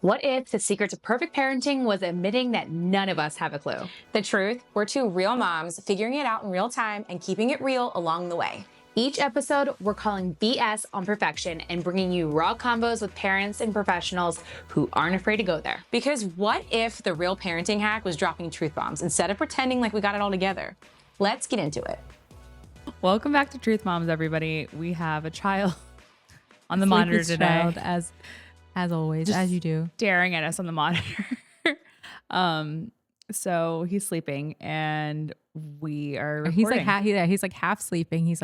What if the secret to perfect parenting was admitting that none of us have a clue? The truth, we're two real moms figuring it out in real time and keeping it real along the way. Each episode, we're calling BS on perfection and bringing you raw combos with parents and professionals who aren't afraid to go there. Because what if the real parenting hack was dropping truth bombs instead of pretending like we got it all together? Let's get into it. Welcome back to Truth Moms, everybody. We have a child on the monitor today. As always, as you do. Staring at us on the monitor. So he's sleeping and we are recording. He's like half sleeping. He's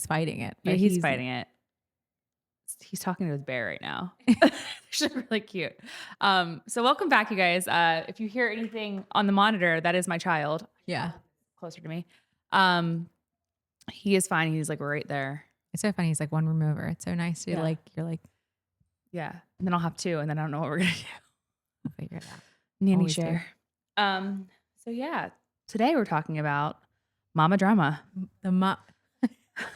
fighting it. Yeah, he's fighting it. He's talking to his bear right now. It's really cute. So welcome back, you guys. If you hear anything on the monitor, that is my child. Yeah. Closer to me. He is fine. He's like right there. It's so funny. He's like one room over. It's so nice to you're like, yeah. And then I'll have two and then I don't know what we're going to do. I'll figure it out. Nanny Always share. So yeah, today we're talking about mama drama. Llama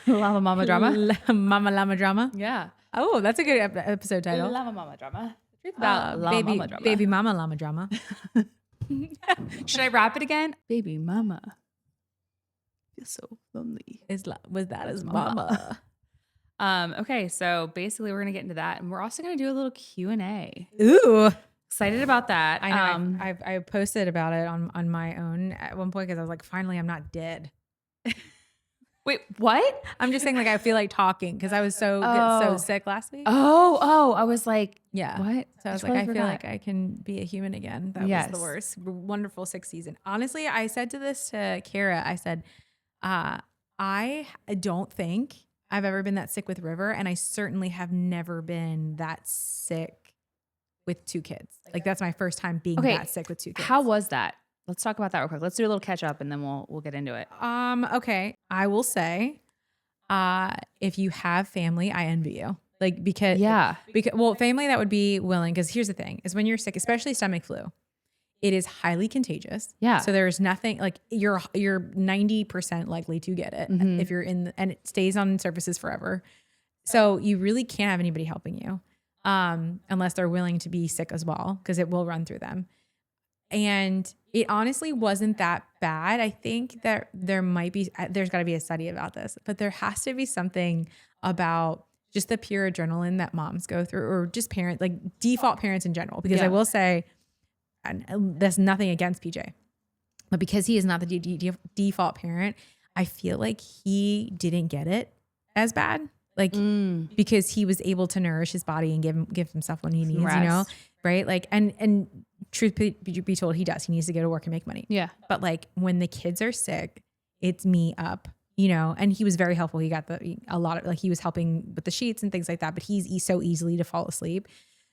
Mama drama. Mama llama drama. Yeah. Oh, that's a good episode title. Llama mama drama. The truth about llama baby, mama drama. baby mama llama drama. Should I rap it again? Baby mama. Feel so lonely. Was that his mama? Okay, so basically we're gonna get into that, and we're also gonna do a little Q&A. Ooh, excited about that. I know. I posted about it on my own at one point because I was like, finally, I'm not dead. Wait, what? I'm just saying, like, I feel like talking because I was so sick last week. Oh, I was like, yeah. What? So I was like, I feel like I can be a human again. That was the worst. Wonderful sixth season. Honestly, I said to this to Kara, I said, I don't think I've ever been that sick with River, and I certainly have never been that sick with two kids. Like that's my first time being that sick with two kids. How was that? Let's talk about that real quick. Let's do a little catch up and then we'll get into it. Okay. I will say, if you have family, I envy you. Like because family that would be willing, because here's the thing is when you're sick, especially stomach flu, it is highly contagious. Yeah. So there's nothing like you're 90% likely to get it if you're and it stays on surfaces forever. So you really can't have anybody helping you unless they're willing to be sick as well, because it will run through them. And it honestly wasn't that bad. I think that there's got to be a study about this, but there has to be something about just the pure adrenaline that moms go through, or just parents, like default parents in general, because I will say, and there's nothing against PJ, but because he is not the default parent, I feel like he didn't get it as bad. Like, because he was able to nourish his body and give himself what he needs, rest. you know? Right. Like, and truth be told, he does. He needs to go to work and make money. Yeah. But like when the kids are sick, it's me up, you know? And he was very helpful. He got a lot of, like, he was helping with the sheets and things like that, but he's so easily to fall asleep.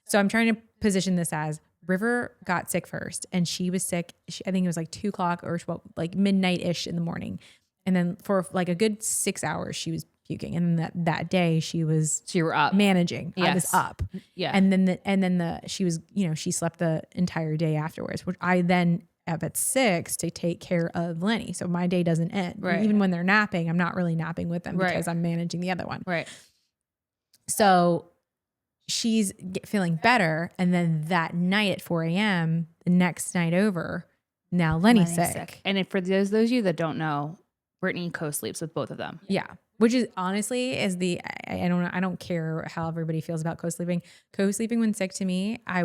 So I'm trying to position this as River got sick first, and she was sick. I think it was like 2:00 or like midnight-ish in the morning. And then for like a good 6 hours, she was puking. And then that day she was So you were up. managing. Yes. I was up. Yeah. And then she was, you know, she slept the entire day afterwards, which I then up at 6 to take care of Lenny. So my day doesn't end. Right. Even when they're napping, I'm not really napping with them because I'm managing the other one. Right. So she's feeling better. And then that night at 4 a.m., the next night over, now Lenny's sick. And for those of you that don't know, Brittany co-sleeps with both of them. Yeah. Which is honestly I don't care how everybody feels about co-sleeping. Co-sleeping when sick, to me, I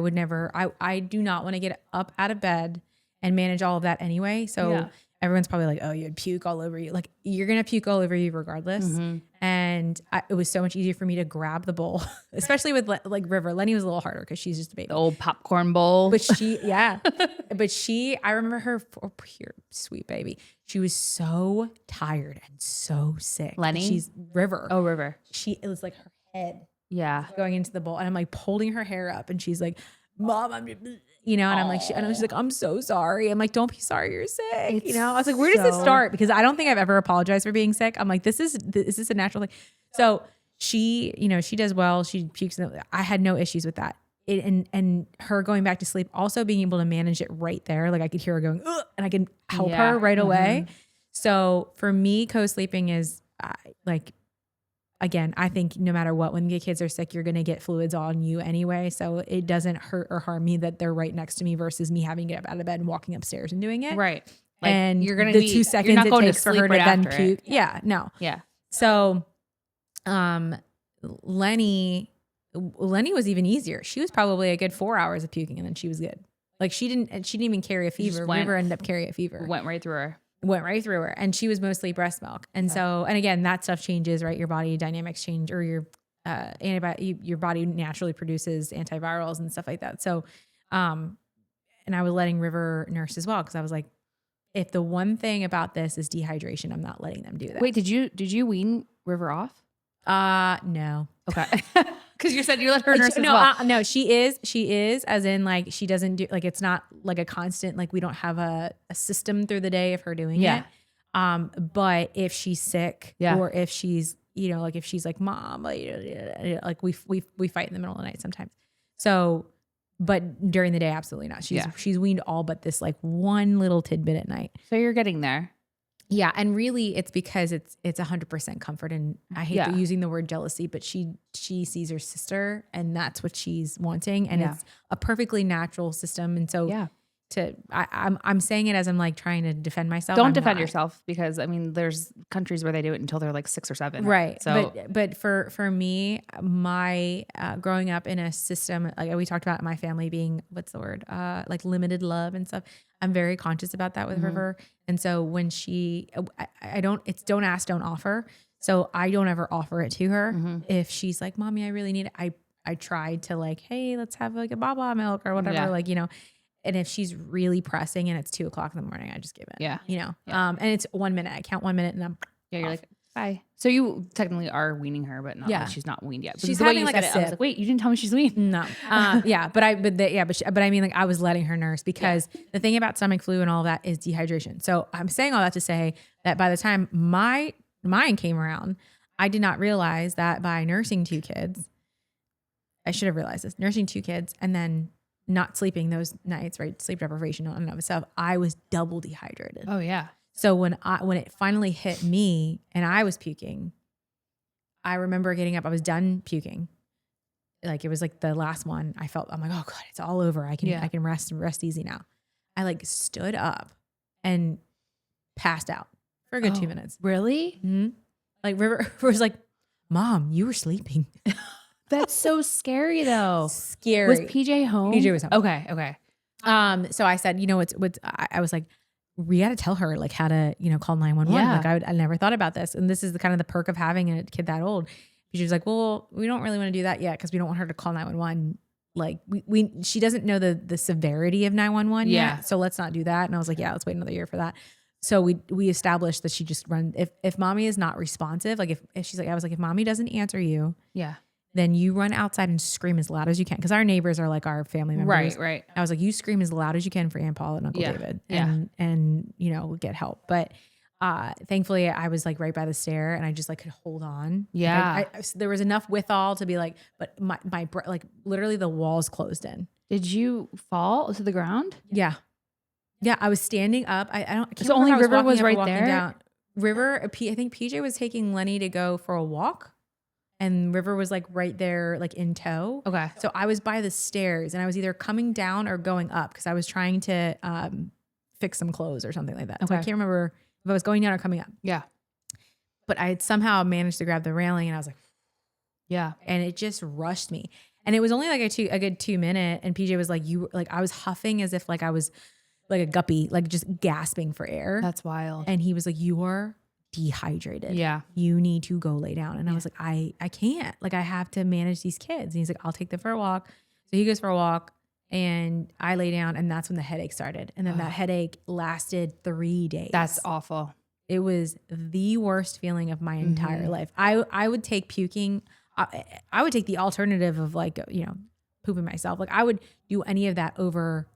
do not want to get up out of bed and manage all of that anyway. So everyone's probably like, oh, you'd puke all over you. Like, you're going to puke all over you regardless. Mm-hmm. And it was so much easier for me to grab the bowl, especially with like River. Lenny was a little harder because she's just a baby. The old popcorn bowl. But I remember her, pure sweet baby. She was so tired and so sick. Lenny? She's River. Oh, River. It was like her head going into the bowl. And I'm like holding her hair up, and she's like, Mom, I'm just, you know, and I'm like, she's like, I'm so sorry. I'm like, don't be sorry you're sick. You know, I was like, where does this start? Because I don't think I've ever apologized for being sick. I'm like, is this a natural thing? So she, you know, she does well. She pukes. I had no issues with that. And her going back to sleep, also being able to manage it right there. Like I could hear her going, ugh, and I can help her right away. So for me, co-sleeping is like again, I think no matter what, when the kids are sick, you're going to get fluids on you anyway. So it doesn't hurt or harm me that they're right next to me versus me having to get up out of bed and walking upstairs and doing it. Right. Like and you're gonna the be, 2 seconds not it going takes to for her sleep to right then after puke. it. Yeah, no. Yeah. So, Lenny was even easier. She was probably a good 4 hours of puking and then she was good. Like she didn't even carry a fever. River ended up carrying a fever. Went right through her. And she was mostly breast milk. And so, and again, that stuff changes, right? Your body dynamics change, or your your body naturally produces antivirals and stuff like that. So, and I was letting River nurse as well, because I was like, if the one thing about this is dehydration, I'm not letting them do that. Wait, did you wean River off? No. Okay. Because you said you let her nurse as well. No, she is, as in like, she doesn't do, like, it's not like a constant, like we don't have a system through the day of her doing it. But if she's sick or if she's, you know, like if she's like, mom, like we fight in the middle of the night sometimes. So, but during the day, absolutely not. She's weaned all but this like one little tidbit at night. So you're getting there. Yeah. And really it's because it's 100% comfort. And I hate using the word jealousy, but she sees her sister and that's what she's wanting. And it's a perfectly natural system. And so I'm saying it as I'm like trying to defend myself. Don't defend yourself, because I mean, there's countries where they do it until they're like 6 or 7. Right. So, but for me, my growing up in a system, like we talked about my family being, what's the word? Like limited love and stuff. I'm very conscious about that with River. And so when it's don't ask, don't offer. So I don't ever offer it to her. If she's like, mommy, I really need it. I tried to like, hey, let's have like a baba milk or whatever. Like, you know, and if she's really pressing and it's 2:00 in the morning, I just give it. Yeah. You know, and it's 1 minute. I count 1 minute and I'm you're like, bye. So you technically are weaning her, but not like she's not weaned yet. She's the way having you like said a it, I was sip. like, wait, you didn't tell me she's weaned. No. But I mean, like I was letting her nurse because the thing about stomach flu and all of that is dehydration. So I'm saying all that to say that by the time mine came around, I did not realize that by nursing 2 kids, I should have realized this, nursing 2 kids and then not sleeping those nights, right? Sleep deprivation in and of itself, I was double dehydrated. Oh yeah. So when it finally hit me and I was puking, I remember getting up, I was done puking. Like it was like the last one. I'm like, oh God, it's all over. I can rest easy now. I like stood up and passed out for a good 2 minutes. Really? Mm-hmm. Like River was like, Mom, you were sleeping. That's so scary though. Scary. Was PJ home? PJ was home. Okay. So I said, you know, I was like, we got to tell her like how to, you know, call 911. Yeah. Like I never thought about this. And this is the kind of the perk of having a kid that old. She was like, well, we don't really want to do that yet because we don't want her to call 911. Like she doesn't know the severity of 911 yet. So let's not do that. And I was like, yeah, let's wait another year for that. So we established that she just run, if mommy is not responsive, like if she's like, I was like, if mommy doesn't answer you, then you run outside and scream as loud as you can. Cause our neighbors are like our family members. Right. I was like, you scream as loud as you can for Aunt Paula and Uncle David and, you know, get help. But, thankfully I was like right by the stair and I just like could hold on. Yeah. There was enough withal to be like, but my like literally the walls closed in. Did you fall to the ground? Yeah. Yeah. I was standing up. I can't So only remember River was up or right walking there? down. River, I think PJ was taking Lenny to go for a walk. And River was like right there, like in tow. Okay. So I was by the stairs and I was either coming down or going up because I was trying to fix some clothes or something like that. So I can't remember if I was going down or coming up. Yeah. But I had somehow managed to grab the railing and I was like, yeah. And it just rushed me. And it was only like a good 2 minute. And PJ was like, I was huffing as if like I was like a guppy, like just gasping for air. That's wild. And he was like, you are dehydrated. Yeah. You need to go lay down. And I was like, I can't. Like I have to manage these kids. And he's like, I'll take them for a walk. So he goes for a walk and I lay down and that's when the headache started. And then that headache lasted 3 days. That's awful. It was the worst feeling of my entire life. I would take puking. I would take the alternative of like, you know, pooping myself. Like I would do any of that over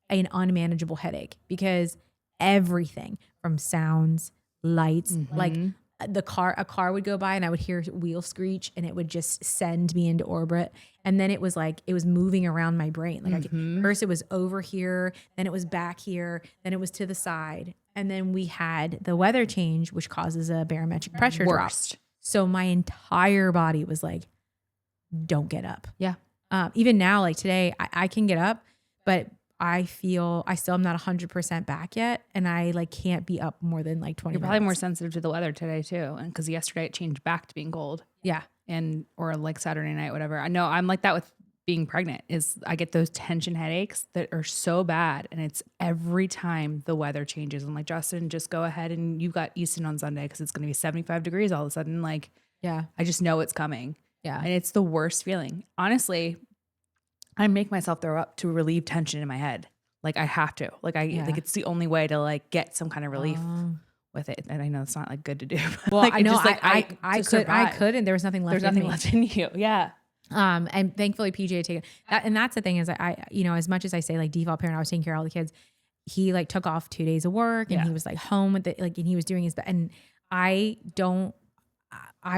an unmanageable headache because everything from sounds, lights, like a car would go by and I would hear wheel screech and it would just send me into orbit. And then it was like, it was moving around my brain. Like first it was over here, then it was back here, then it was to the side. And then we had the weather change, which causes a barometric pressure drop. So my entire body was like, don't get up. Yeah. Even now, like today, I can get up, but I feel I still am not 100% back yet. And I like can't be up more than like 20 You're probably more minutes. sensitive to the weather today too. And because yesterday it changed back to being cold Yeah. or like Saturday night, whatever. I know I'm like that with being pregnant is I get those tension headaches that are so bad. And it's every time the weather changes. I'm like, Justin, just go ahead and you got Easton on Sunday because it's going to be 75 degrees all of a sudden. Like, Yeah. I just know it's coming. Yeah. And it's the worst feeling. Honestly, I make myself throw up to relieve tension in my head. Like I have to. Like like it's the only way to like get some kind of relief with it. And I know it's not like good to do. Well, like, I know just, like, I could, and there was nothing left. There's nothing in me. left in you. Yeah. And thankfully PJ had taken that. And that's the thing is I, you know, as much as I say like default parent, I was taking care of all the kids. He like took off 2 days of work and he was like home with it. Like, and he was doing his best. And I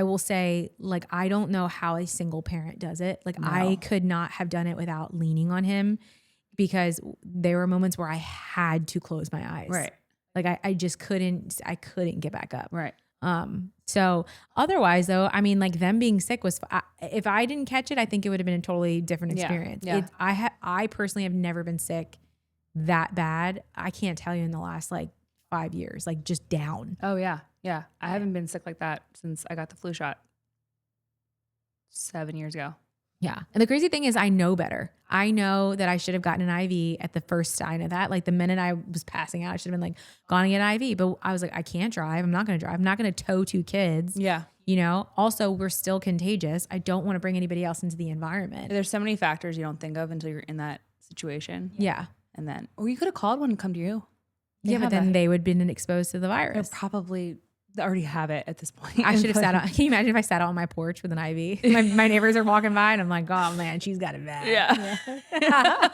will say, like, I don't know how a single parent does it. Like, I could not have done it without leaning on him because there were moments where I had to close my eyes. Right. Like, I just couldn't get back up. Right. So otherwise though, I mean, like them being sick was, if I didn't catch it, I think it would have been a totally different experience. Yeah. I personally have never been sick that bad. I can't tell you in the last like 5 years, like just down. Oh yeah. Yeah. I haven't been sick like that since I got the flu shot 7 years ago. Yeah. And the crazy thing is I know better. I know that I should have gotten an IV at the first sign of that. Like the minute I was passing out, I should have been like, gone and get an IV. But I was like, I can't drive. I'm not going to drive. I'm not going to tow 2 kids. Yeah. You know, also we're still contagious. I don't want to bring anybody else into the environment. There's so many factors you don't think of until you're in that situation. Yeah. And then, or you could have called one and come to you. Yeah, but then they would have been exposed to the They virus. probably already have it at this point. I should have sat out. Can you imagine if I sat out on my porch with an IV? My neighbors are walking by and I'm like, oh man, she's got it bad. Yeah.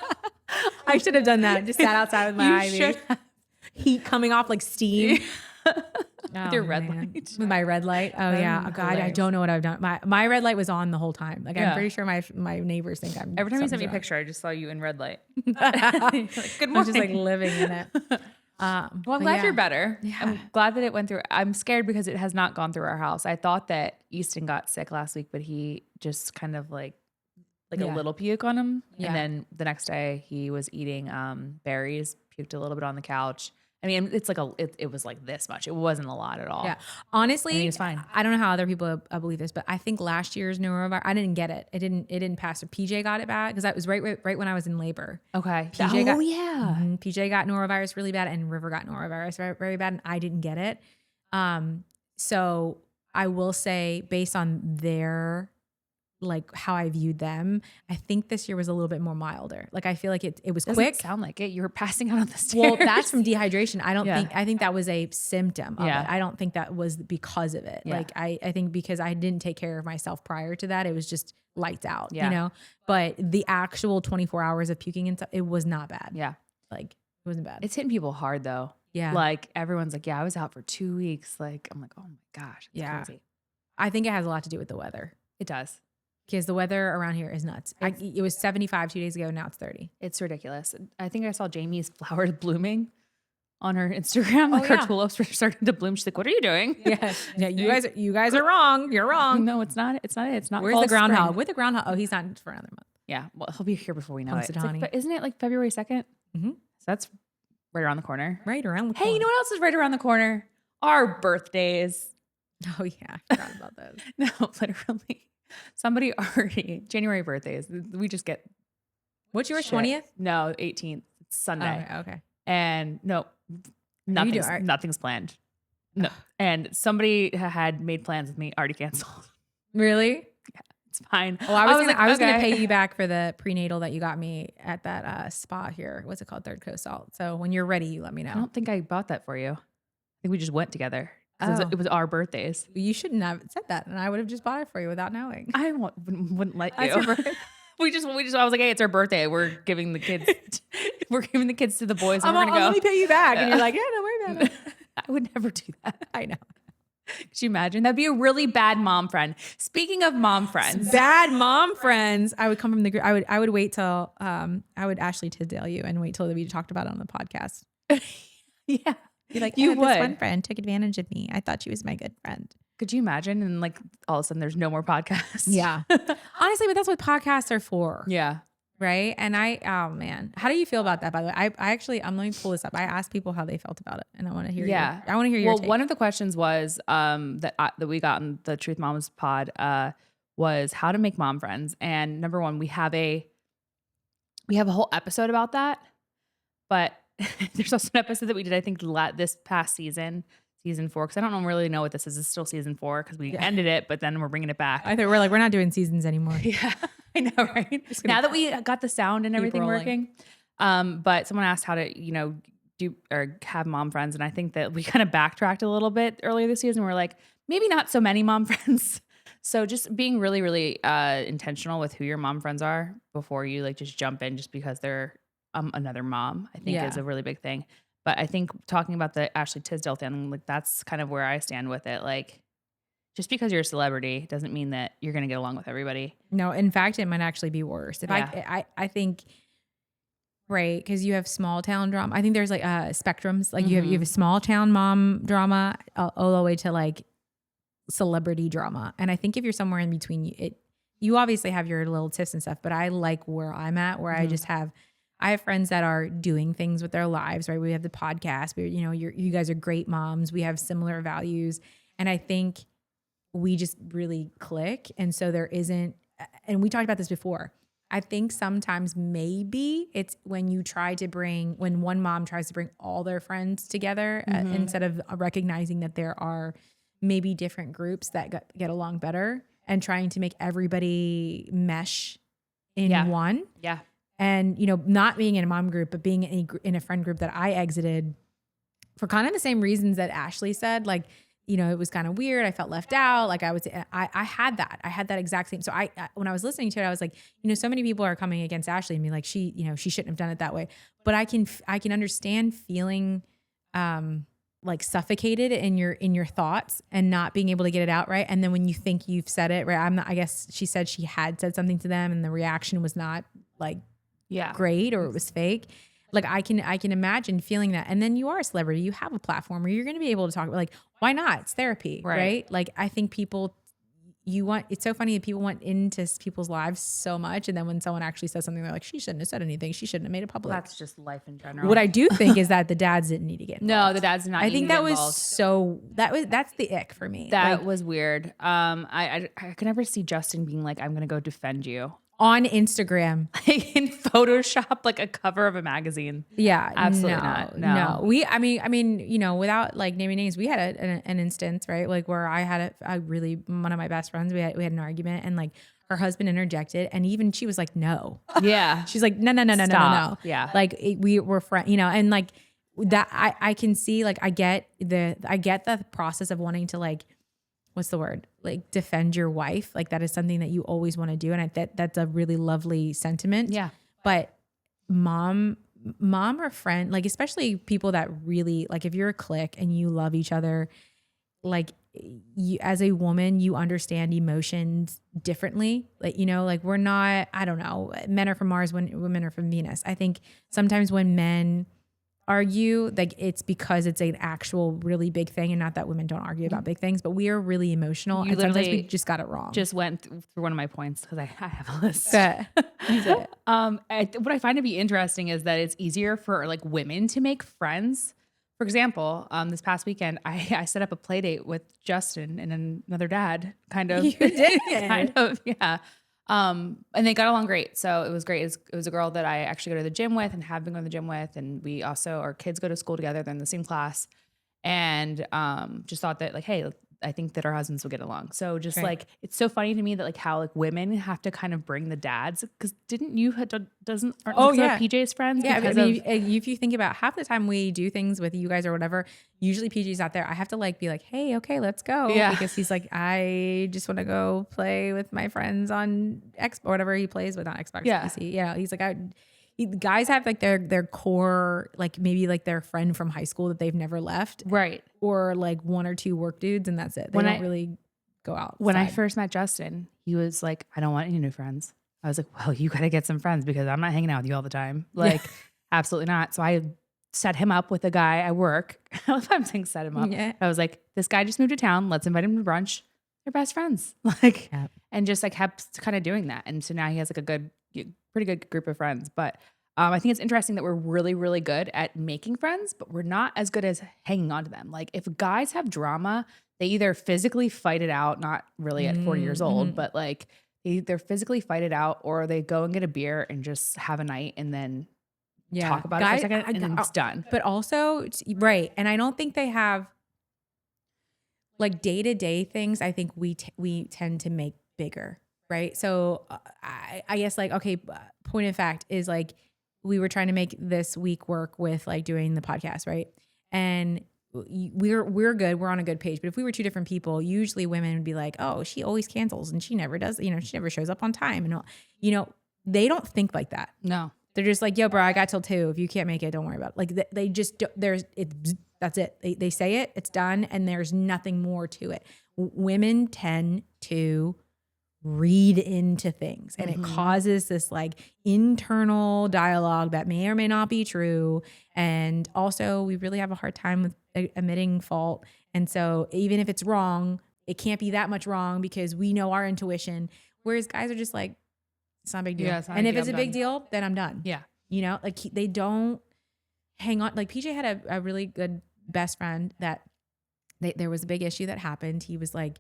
I should have done that. Just sat outside with my IV. Heat coming off like steam. With your red light. With my red light. Oh yeah. Oh, God, I don't know what I've done. My red light was on the whole time. Like I'm pretty sure my neighbors think I'm. Every time you sent me a picture, I just saw you in red light. Like, good morning. I'm just like living in it. Well, I'm glad you're better. Yeah. I'm glad that it went through. I'm scared because it has not gone through our house. I thought that Easton got sick last week, but he just kind of like a little puke on him. Yeah. And then the next day he was eating berries, puked a little bit on the couch. I mean, it's like it was like this much. It wasn't a lot at all. Yeah. Honestly, And he was fine. I don't know how other people believe this, but I think last year's norovirus, I didn't get it. It didn't pass. So PJ got it bad because that was right when I was in labor. Okay. PJ got norovirus really bad and River got norovirus very, very bad and I didn't get it. So I will say based on their like how I viewed them, I think this year was a little bit more milder. Like I feel like it was Doesn't quick. sound like it. You were passing out on the stairs. Well, that's from dehydration. Yeah. I think that was a symptom of Yeah. it. I don't think that was because of it. Yeah. Like I think because I didn't take care of myself prior to that, it was just lights out, Yeah. you know? But the actual 24 hours of puking and stuff, it was not bad. Yeah. Like it wasn't bad. It's hitting people hard though. Yeah. Like everyone's like, yeah, I was out for 2 weeks. Like, I'm like, oh my gosh. That's Yeah. crazy. I think it has a lot to do with the weather. It does. Because the weather around here is nuts. It was 75 2 days ago. Now it's 30. It's ridiculous. I think I saw Jamie's flowers blooming on her Instagram. Like yeah. her tulips were starting to bloom. She's like, what are you doing? Yes. Yeah, you guys are wrong. You're wrong. No, it's not. It's not it. It's not. Where's fall, the groundhog? spring. Where's the groundhog? Oh, he's not for another month. Yeah. Well, he'll be here before we know it. It's Punxsutawney. like, but isn't it like February 2nd? Mm-hmm. So that's right around the corner. Right around the Hey, you know what else is right around the corner? Our birthdays. Oh yeah, I forgot about those. No, literally. Somebody already, January birthdays. We just get. What's yours, shit. 20th? No, 18th. It's Sunday. Okay. And no, doing? nothing's planned. No. And somebody had made plans with me, already canceled. Really? It's fine. Well, I was gonna okay. pay you back for the prenatal that you got me at that spa here. What's it called? Third Coast Salt. So when you're ready, you let me know. I don't think I bought that for you. I think we just went together. 'Cause Oh. it was our birthdays. You shouldn't have said that, and I would have just bought it for you without knowing. I wouldn't let That's your you. birthday. we just. I was like, hey, it's our birthday. We're giving the kids. we're giving the kids to the boys, and I'm we're gonna go. let me pay you back, and you're like, yeah, don't worry about it. I would never do that. I know. Could you imagine? That'd be a really bad mom friend. Speaking of mom friends, Bad mom friends. I would come from the group. I would wait till I would Ashley Tisdale you and wait till we talked about it on the podcast. yeah, You're like, You This would. one friend took advantage of me. I thought she was my good friend. Could you imagine? And like all of a sudden there's no more podcasts. Yeah. Honestly, but that's what podcasts are for. Yeah. Right. And oh man, how do you feel about that? By the way, I actually, let me pull this up. I asked people how they felt about it, and I want to hear. I want to hear your take. One of the questions was that we got in the Truth Moms pod was how to make mom friends. And number one, we have a whole episode about that, but there's also an episode that we did, I think, this past season 4, because I don't really know what this is. It's still season 4 because we ended it, but then we're bringing it back. I think we're not doing seasons anymore. Yeah, I know, right? Now that we got the sound and everything working. But someone asked how to, do or have mom friends. And I think that we kind of backtracked a little bit earlier this season. We're like, maybe not so many mom friends. So just being really, really intentional with who your mom friends are before you like just jump in just because they're another mom, I think is a really big thing. But I think talking about the Ashley Tisdale thing, like that's kind of where I stand with it. Like, just because you're a celebrity doesn't mean that you're going to get along with everybody. No, in fact, it might actually be worse. I think, right, because you have small town drama. I think there's like spectrums. Like you have a small town mom drama all the way to like celebrity drama. And I think if you're somewhere in between, you obviously have your little tips and stuff. But I like where I'm at, where I have friends that are doing things with their lives, right? We have the podcast. You guys are great moms. We have similar values. And I think we just really click. And so there isn't, and we talked about this before. I think sometimes maybe it's when one mom tries to bring all their friends together instead of recognizing that there are maybe different groups that get along better and trying to make everybody mesh in one. Yeah. And, not being in a mom group, but being in a friend group that I exited for kind of the same reasons that Ashley said, like, it was kind of weird. I felt left out. Like I had that exact same. So when I was listening to it, I was like, so many people are coming against Ashley and be like, she shouldn't have done it that way. But I can understand feeling, like suffocated in your thoughts and not being able to get it out right. And then when you think you've said it right, I guess she said she had said something to them and the reaction was not like great or it was fake. Like I can imagine feeling that. And then you are a celebrity, you have a platform where you're going to be able to talk about, like, why not? It's therapy, right? Like I think it's so funny that people want into people's lives so much. And then when someone actually says something, they're like, she shouldn't have said anything. She shouldn't have made it public. That's just life in general. What I do think is that the dads didn't need to get involved. No, the dads did not. I think that was that's the ick for me. That was weird. I could never see Justin being like, I'm going to go defend you. On Instagram. Like in Photoshop, like a cover of a magazine. Yeah. Absolutely not. No. I mean, without like naming names, we had an instance, right? Like where I had one of my best friends, we had an argument and like her husband interjected and even she was like, no. Yeah. She's like, no. Yeah. Like we were friends, and like that I can see, like, I get the process of wanting to like, what's the word? Like defend your wife. Like that is something that you always want to do. And that's a really lovely sentiment. Yeah. But mom or friend, like especially people that really, like if you're a clique and you love each other, like you, as a woman, you understand emotions differently. Like, like we're not, I don't know, men are from Mars when women are from Venus. I think sometimes when men argue, like it's because it's an actual really big thing, and not that women don't argue about big things, but we are really emotional and sometimes we just got it wrong. Just went through one of my points because I have a list. What I find to be interesting is that it's easier for like women to make friends. For example, this past weekend, I set up a play date with Justin and another dad, kind of. You did? Kind of, yeah. And they got along great. So it was great. It was a girl that I actually go to the gym with and have been going to the gym with. And we also, our kids go to school together. They're in the same class. And just thought that like, hey, I think that our husbands will get along. So just like, it's so funny to me that like how like women have to kind of bring the dads. Cause aren't PJ's friends? Yeah. I mean, if you think about half the time we do things with you guys or whatever, usually PJ's out there. I have to like be like, hey, okay, let's go. Yeah. Because he's like, I just want to go play with my friends on Xbox or whatever he plays with on Xbox. Yeah. PC. Yeah. He's like, guys have like their core, like maybe like their friend from high school that they've never left. Right. Or like one or two work dudes and that's it. They don't really go out. When I first met Justin, he was like, I don't want any new friends. I was like, well, you got to get some friends because I'm not hanging out with you all the time. Like, absolutely not. So I set him up with a guy at work. I love how I'm saying set him up. Yeah. I was like, this guy just moved to town. Let's invite him to brunch. They're best friends. Like, Yep. and just like kept kind of doing that. And so now he has like pretty good group of friends. But I think it's interesting that we're really, really good at making friends, but we're not as good as hanging on to them. Like if guys have drama, they either physically fight it out, not really at 40 years old, but like they either physically fight it out or they go and get a beer and just have a night and then talk about it for a second and then it's done. But also, right. And I don't think they have like day-to-day things. I think we tend to make bigger. Right. So I guess like, okay, point of fact is like, we were trying to make this week work with like doing the podcast. Right. And we're good. We're on a good page. But if we were two different people, usually women would be like, oh, she always cancels and she never does, she never shows up on time. And, they don't think like that. No. They're just like, yo, bro, I got till 2. If you can't make it, don't worry about it. Like they just, that's it. They say it, it's done. And there's nothing more to it. Women tend to read into things and it causes this like internal dialogue that may or may not be true. And also we really have a hard time with admitting fault. And so even if it's wrong, it can't be that much wrong because we know our intuition. Whereas guys are just like, it's not a big deal. Yeah, and if it's a big deal, then I'm done. Yeah. Like they don't hang on. Like PJ had a really good best friend that there was a big issue that happened. He was like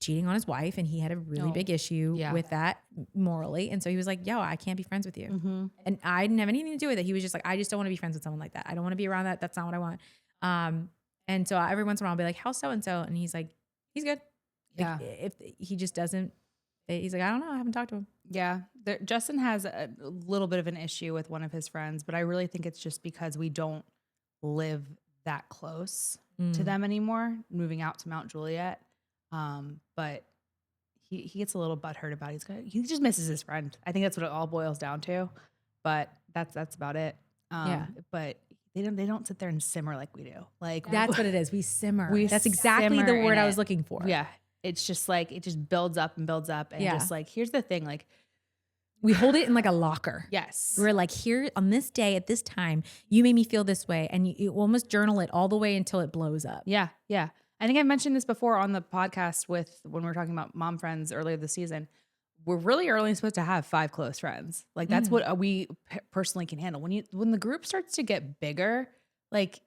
cheating on his wife and he had a really big issue with that morally. And so he was like, yo, I can't be friends with you. And I didn't have anything to do with it. He was just like, I just don't want to be friends with someone like that. I don't want to be around that. That's not what I want. And so every once in a while I'll be like, how's so-and-so? And he's like, he's good. Yeah. Like, if he just doesn't, he's like, I don't know. I haven't talked to him. Yeah. Justin has a little bit of an issue with one of his friends, but I really think it's just because we don't live that close to them anymore, moving out to Mount Juliet. But he gets a little butthurt about it. He just misses his friend. I think that's what it all boils down to. But that's about it. But they don't sit there and simmer like we do. Like that's what it is. We simmer. That's exactly simmer the word in I was it. looking for. Yeah. It's just like, it just builds up and builds up. And just like, here's the thing, like we hold it in like a locker. Yes. We're like, here on this day at this time, you made me feel this way. And you almost journal it all the way until it blows up. Yeah. Yeah. I think I mentioned this before on the podcast when we were talking about mom friends earlier this season. We're really only supposed to have 5 close friends. Like that's what we personally can handle. When the group starts to get bigger, like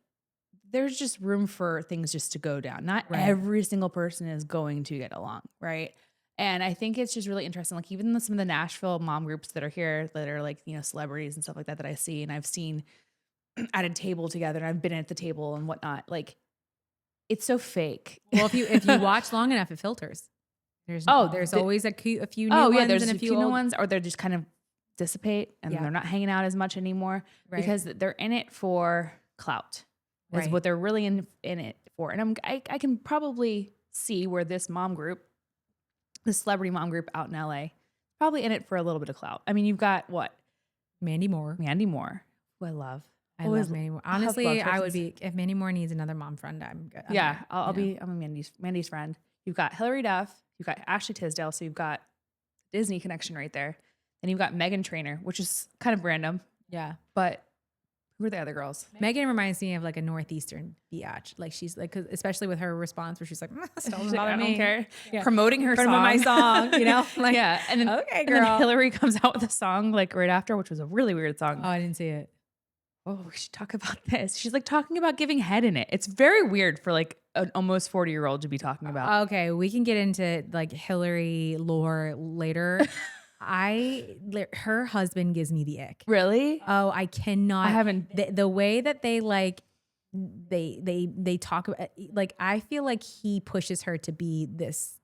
there's just room for things just to go down. Not every single person is going to get along, right? And I think it's just really interesting. Like even some of the Nashville mom groups that are here that are like, celebrities and stuff like that I see and I've seen at a table together and I've been at the table and whatnot. Like it's so fake. Well, if you watch long enough, it filters. There's always a few new ones there's and a few new ones, or they're just kind of dissipate and they're not hanging out as much anymore because they're in it for clout. Is what they're really in it for. And I can probably see where this celebrity mom group out in LA, probably in it for a little bit of clout. I mean, you've got what? Mandy Moore, who I love. I love Mandy Moore. Honestly, I would be, if Mandy Moore needs another mom friend, I'm good. I'm Mandy's friend. You've got Hilary Duff, you've got Ashley Tisdale, so you've got Disney connection right there. Then you've got Meghan Trainor, which is kind of random. Yeah. But who are the other girls? Meghan reminds me of like a Northeastern biatch. Like she's like, especially with her response where she's like, don't bother me. I don't care. Yeah. Promoting her song. my song, Like, yeah. And then, okay, and girl. then Hillary comes out with a song like right after, which was a really weird song. Oh, I didn't see it. Oh, we should talk about this. She's like talking about giving head in it. It's very weird for like an almost 40-year-old to be talking about. Okay, we can get into like Hillary lore later. Her husband gives me the ick. Really? Oh, I cannot. I haven't. The way that they like, they talk about, like, I feel like he pushes her to be this.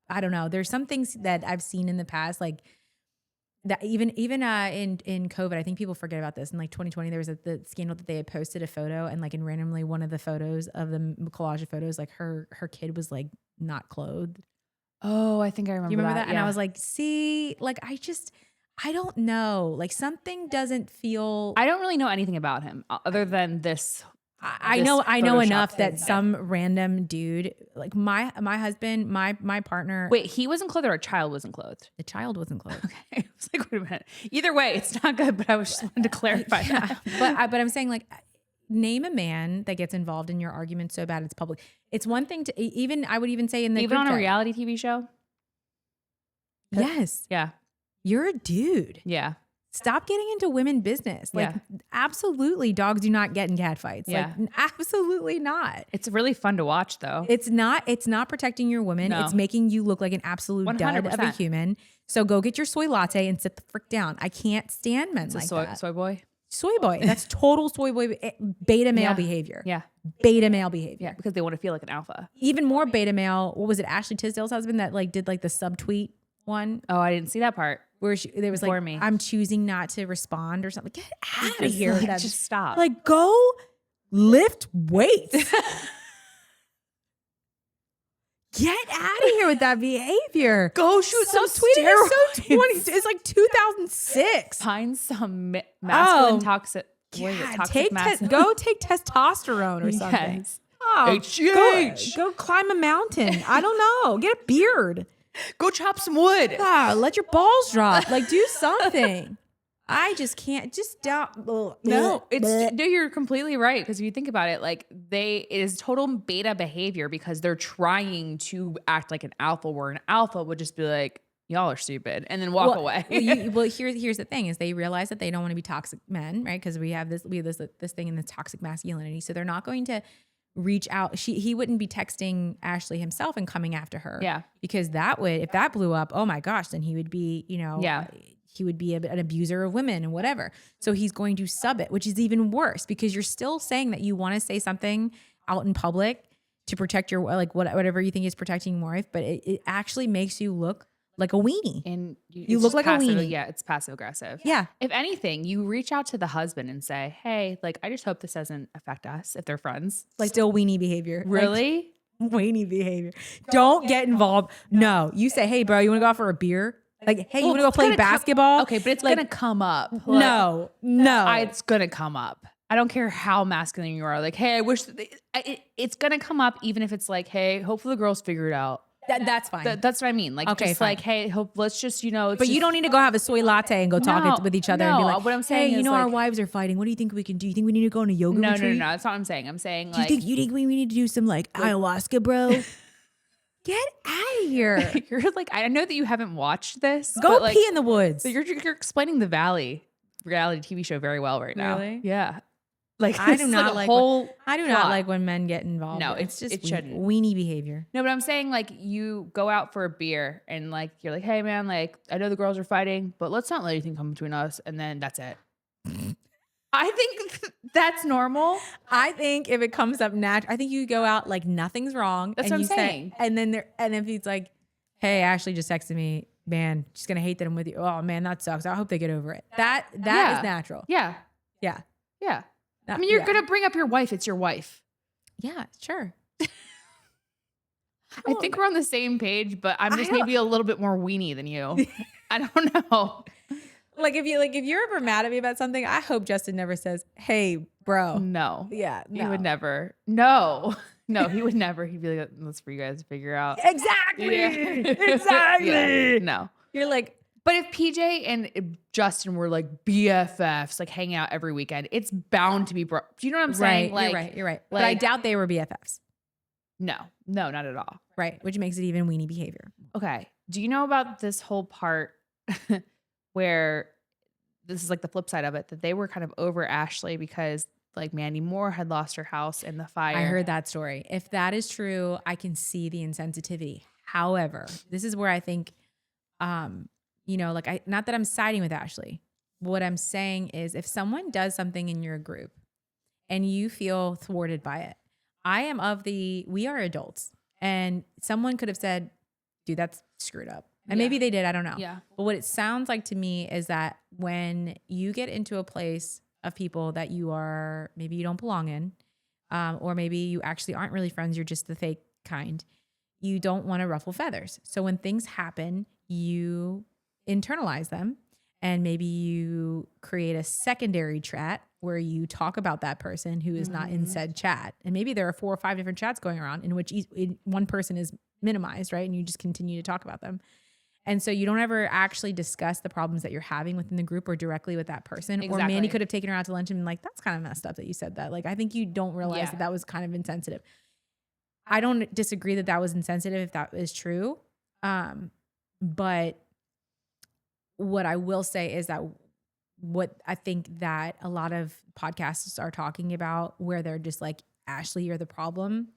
I don't know. There's some things that I've seen in the past, like that even in COVID, I think people forget about this. In like 2020, there was the scandal that they had posted a photo and like in randomly one of the photos of the collage of photos, like her kid was like not clothed. Oh, I think I remember. You remember that? Yeah. And I was like, see, like, I don't know. Like something doesn't feel. I don't really know anything about him other than this I know enough that some random dude, like my husband, my partner. Wait, he wasn't clothed or a child wasn't clothed? The child wasn't clothed. Okay. I was like, wait a minute. Either way, it's not good, but I was just wanting to clarify that. But I'm saying, like, name a man that gets involved in your argument so bad it's public. It's one thing to even, I would even say in the Even group on a chat. reality TV show? Yes. Yeah. You're a dude. Yeah. Stop getting into women business. Like, absolutely, dogs do not get in cat fights. Yeah. Like, absolutely not. It's really fun to watch though. It's not protecting your woman. No. It's making you look like an absolute dud of a 100%. human. So go get your soy latte and sit the frick down. I can't stand men like that. Soy boy? Soy boy. That's total soy boy beta male Yeah. behavior. Yeah. Beta male behavior. Yeah. Because they want to feel like an alpha. Even more beta male. What was it? Ashley Tisdale's husband that like did like the subtweet one Oh, I didn't see that part. where there was Before like, me. I'm choosing not to respond or something. Get out of here. Like, That's- just stop. Like, go lift weights. Get out of here with that behavior. Go shoot some Subtweeting is so 20. It's like 2006. Find some masculine Oh, toxic. What is it? God, Toxic masculine. go take testosterone or something. Yes. Oh, HGH. go climb a mountain. I don't know. Get a beard. Go chop some wood. God, let your balls drop. Like, do something. I just can't. Just don't. No, you're completely right. Because if you think about it, like it is total beta behavior because they're trying to act like an alpha, where an alpha would just be like, y'all are stupid, and then walk away. Here's the thing: is they realize that they don't want to be toxic men, right? Because we have this thing in the toxic masculinity, so they're not going to reach out. He wouldn't be texting Ashley himself and coming after her, Yeah. because that would, if that blew up, oh my gosh, then he would be, he would be an abuser of women and whatever. So he's going to sub it, which is even worse because you're still saying that you want to say something out in public to protect your, like, whatever you think is protecting your wife, but it actually makes you look like a weenie. And You it's look just like a passive, weenie. Yeah, it's passive aggressive. Yeah. If anything, you reach out to the husband and say, hey, like, I just hope this doesn't affect us if they're friends. Like, still weenie behavior. Really? Like, weenie behavior. Don't get involved. No, you say, hey, bro, you want to go out for a beer? Like, hey, you want to go play basketball? Okay, but it's like, going to come up. No. It's going to come up. I don't care how masculine you are. Like, hey, I wish it's going to come up even if it's like, hey, hopefully the girls figure it out. That's fine. That's what I mean. Like, Okay, just fine. like, hey, let's just, But you don't need to go have a soy latte and go talk with each other and be No, like, what I'm saying hey, is, our like- wives are fighting. What do you think we can do? You think we need to go on a yoga No, retreat? that's not what I'm saying. I'm saying, Do you like, think we need to do some like ayahuasca, bro? Get out of here. you're like, I know that you haven't watched this. Go but, like, pee in the woods. So you're explaining the Valley reality TV show very well right now. Really? Yeah. Like, I this do is not like a like whole I do not plot. like when men get involved. No, it's just it shouldn't. weenie behavior. No, but I'm saying, like, you go out for a beer and like you're like, hey man, like, I know the girls are fighting, but let's not let anything come between us, and then that's it. I think that's normal. I think if it comes up natural, I think you go out like nothing's wrong. That's and what I'm you say- saying. and if he's like, hey, Ashley just texted me, man, she's gonna hate that I'm with you. Oh man, that sucks. I hope they get over it. That is natural. Yeah. Yeah. Yeah. I mean, you're gonna bring up your wife. It's your wife. Yeah, sure. I think we're on the same page, but I'm just maybe a little bit more weenie than you. I don't know. Like if you're ever mad at me about something, I hope Justin never says, hey, bro. No. Yeah. He would never. No, he would never. He'd be like, that's for you guys to figure out. Exactly. Yeah. Exactly. Yeah. No. You're like, But if PJ and Justin were like BFFs, like hanging out every weekend, it's bound to be do you know what I'm saying? right, you're right. But I doubt they were BFFs. No, not at all. Right. Which makes it even weenie behavior. Okay. Do you know about this whole part where this is like the flip side of it, that they were kind of over Ashley because like Mandy Moore had lost her house in the fire? I heard that story. If that is true, I can see the insensitivity. However, this is where I think, not that I'm siding with Ashley. What I'm saying is if someone does something in your group and you feel thwarted by it, we are adults, and someone could have said, dude, that's screwed up. And maybe they did, I don't know. Yeah. But what it sounds like to me is that when you get into a place of people that maybe you don't belong in, or maybe you actually aren't really friends, you're just the fake kind, you don't want to ruffle feathers. So when things happen, you internalize them and maybe you create a secondary chat where you talk about that person who is not in said chat. And maybe there are 4 or 5 different chats going around in which one person is minimized, right? And you just continue to talk about them. And so you don't ever actually discuss the problems that you're having within the group or directly with that person. Or Mandy could have taken her out to lunch and been like, that's kind of messed up that you said that. Like, I think you don't realize that was kind of insensitive. I don't disagree that that was insensitive if that is true. But what I will say is that what I think that a lot of podcasts are talking about where they're just like, Ashley, you're the problem,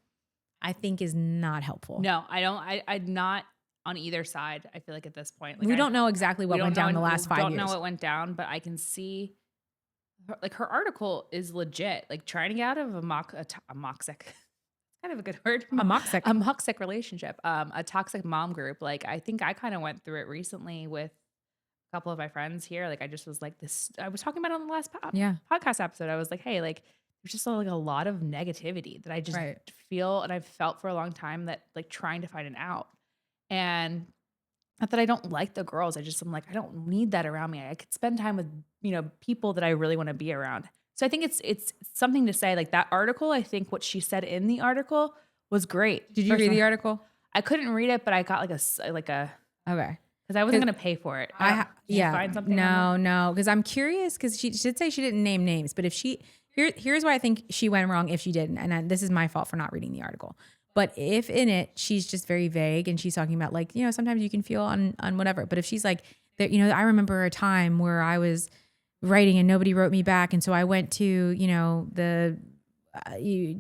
I think is not helpful. No, I don't. I'm not on either side. I feel like at this point, like we don't know exactly what went down the last 5 years. Don't know what went down, but I can see like her article is legit. Like trying to get out of a moxic, kind of a good word. A moxic relationship, a toxic mom group. Like I think I kind of went through it recently with a couple of my friends here. Like I just was like this. I was talking about it on the last podcast episode. I was like, hey, like there's just like a lot of negativity that I just feel and I've felt for a long time that like trying to find an out. And not that I don't like the girls. I'm like, I don't need that around me. I could spend time with, people that I really want to be around. So I think it's something to say like that article. I think what she said in the article was great. Did you read the article? I couldn't read it, but I got okay. Because I wasn't going to pay for it. Did you find something? No. Because I'm curious because she did say she didn't name names, but if here's why I think she went wrong if she didn't. And this is my fault for not reading the article. But if in it, she's just very vague and she's talking about like, sometimes you can feel on whatever. But if she's like, I remember a time where I was writing and nobody wrote me back. And so I went to, the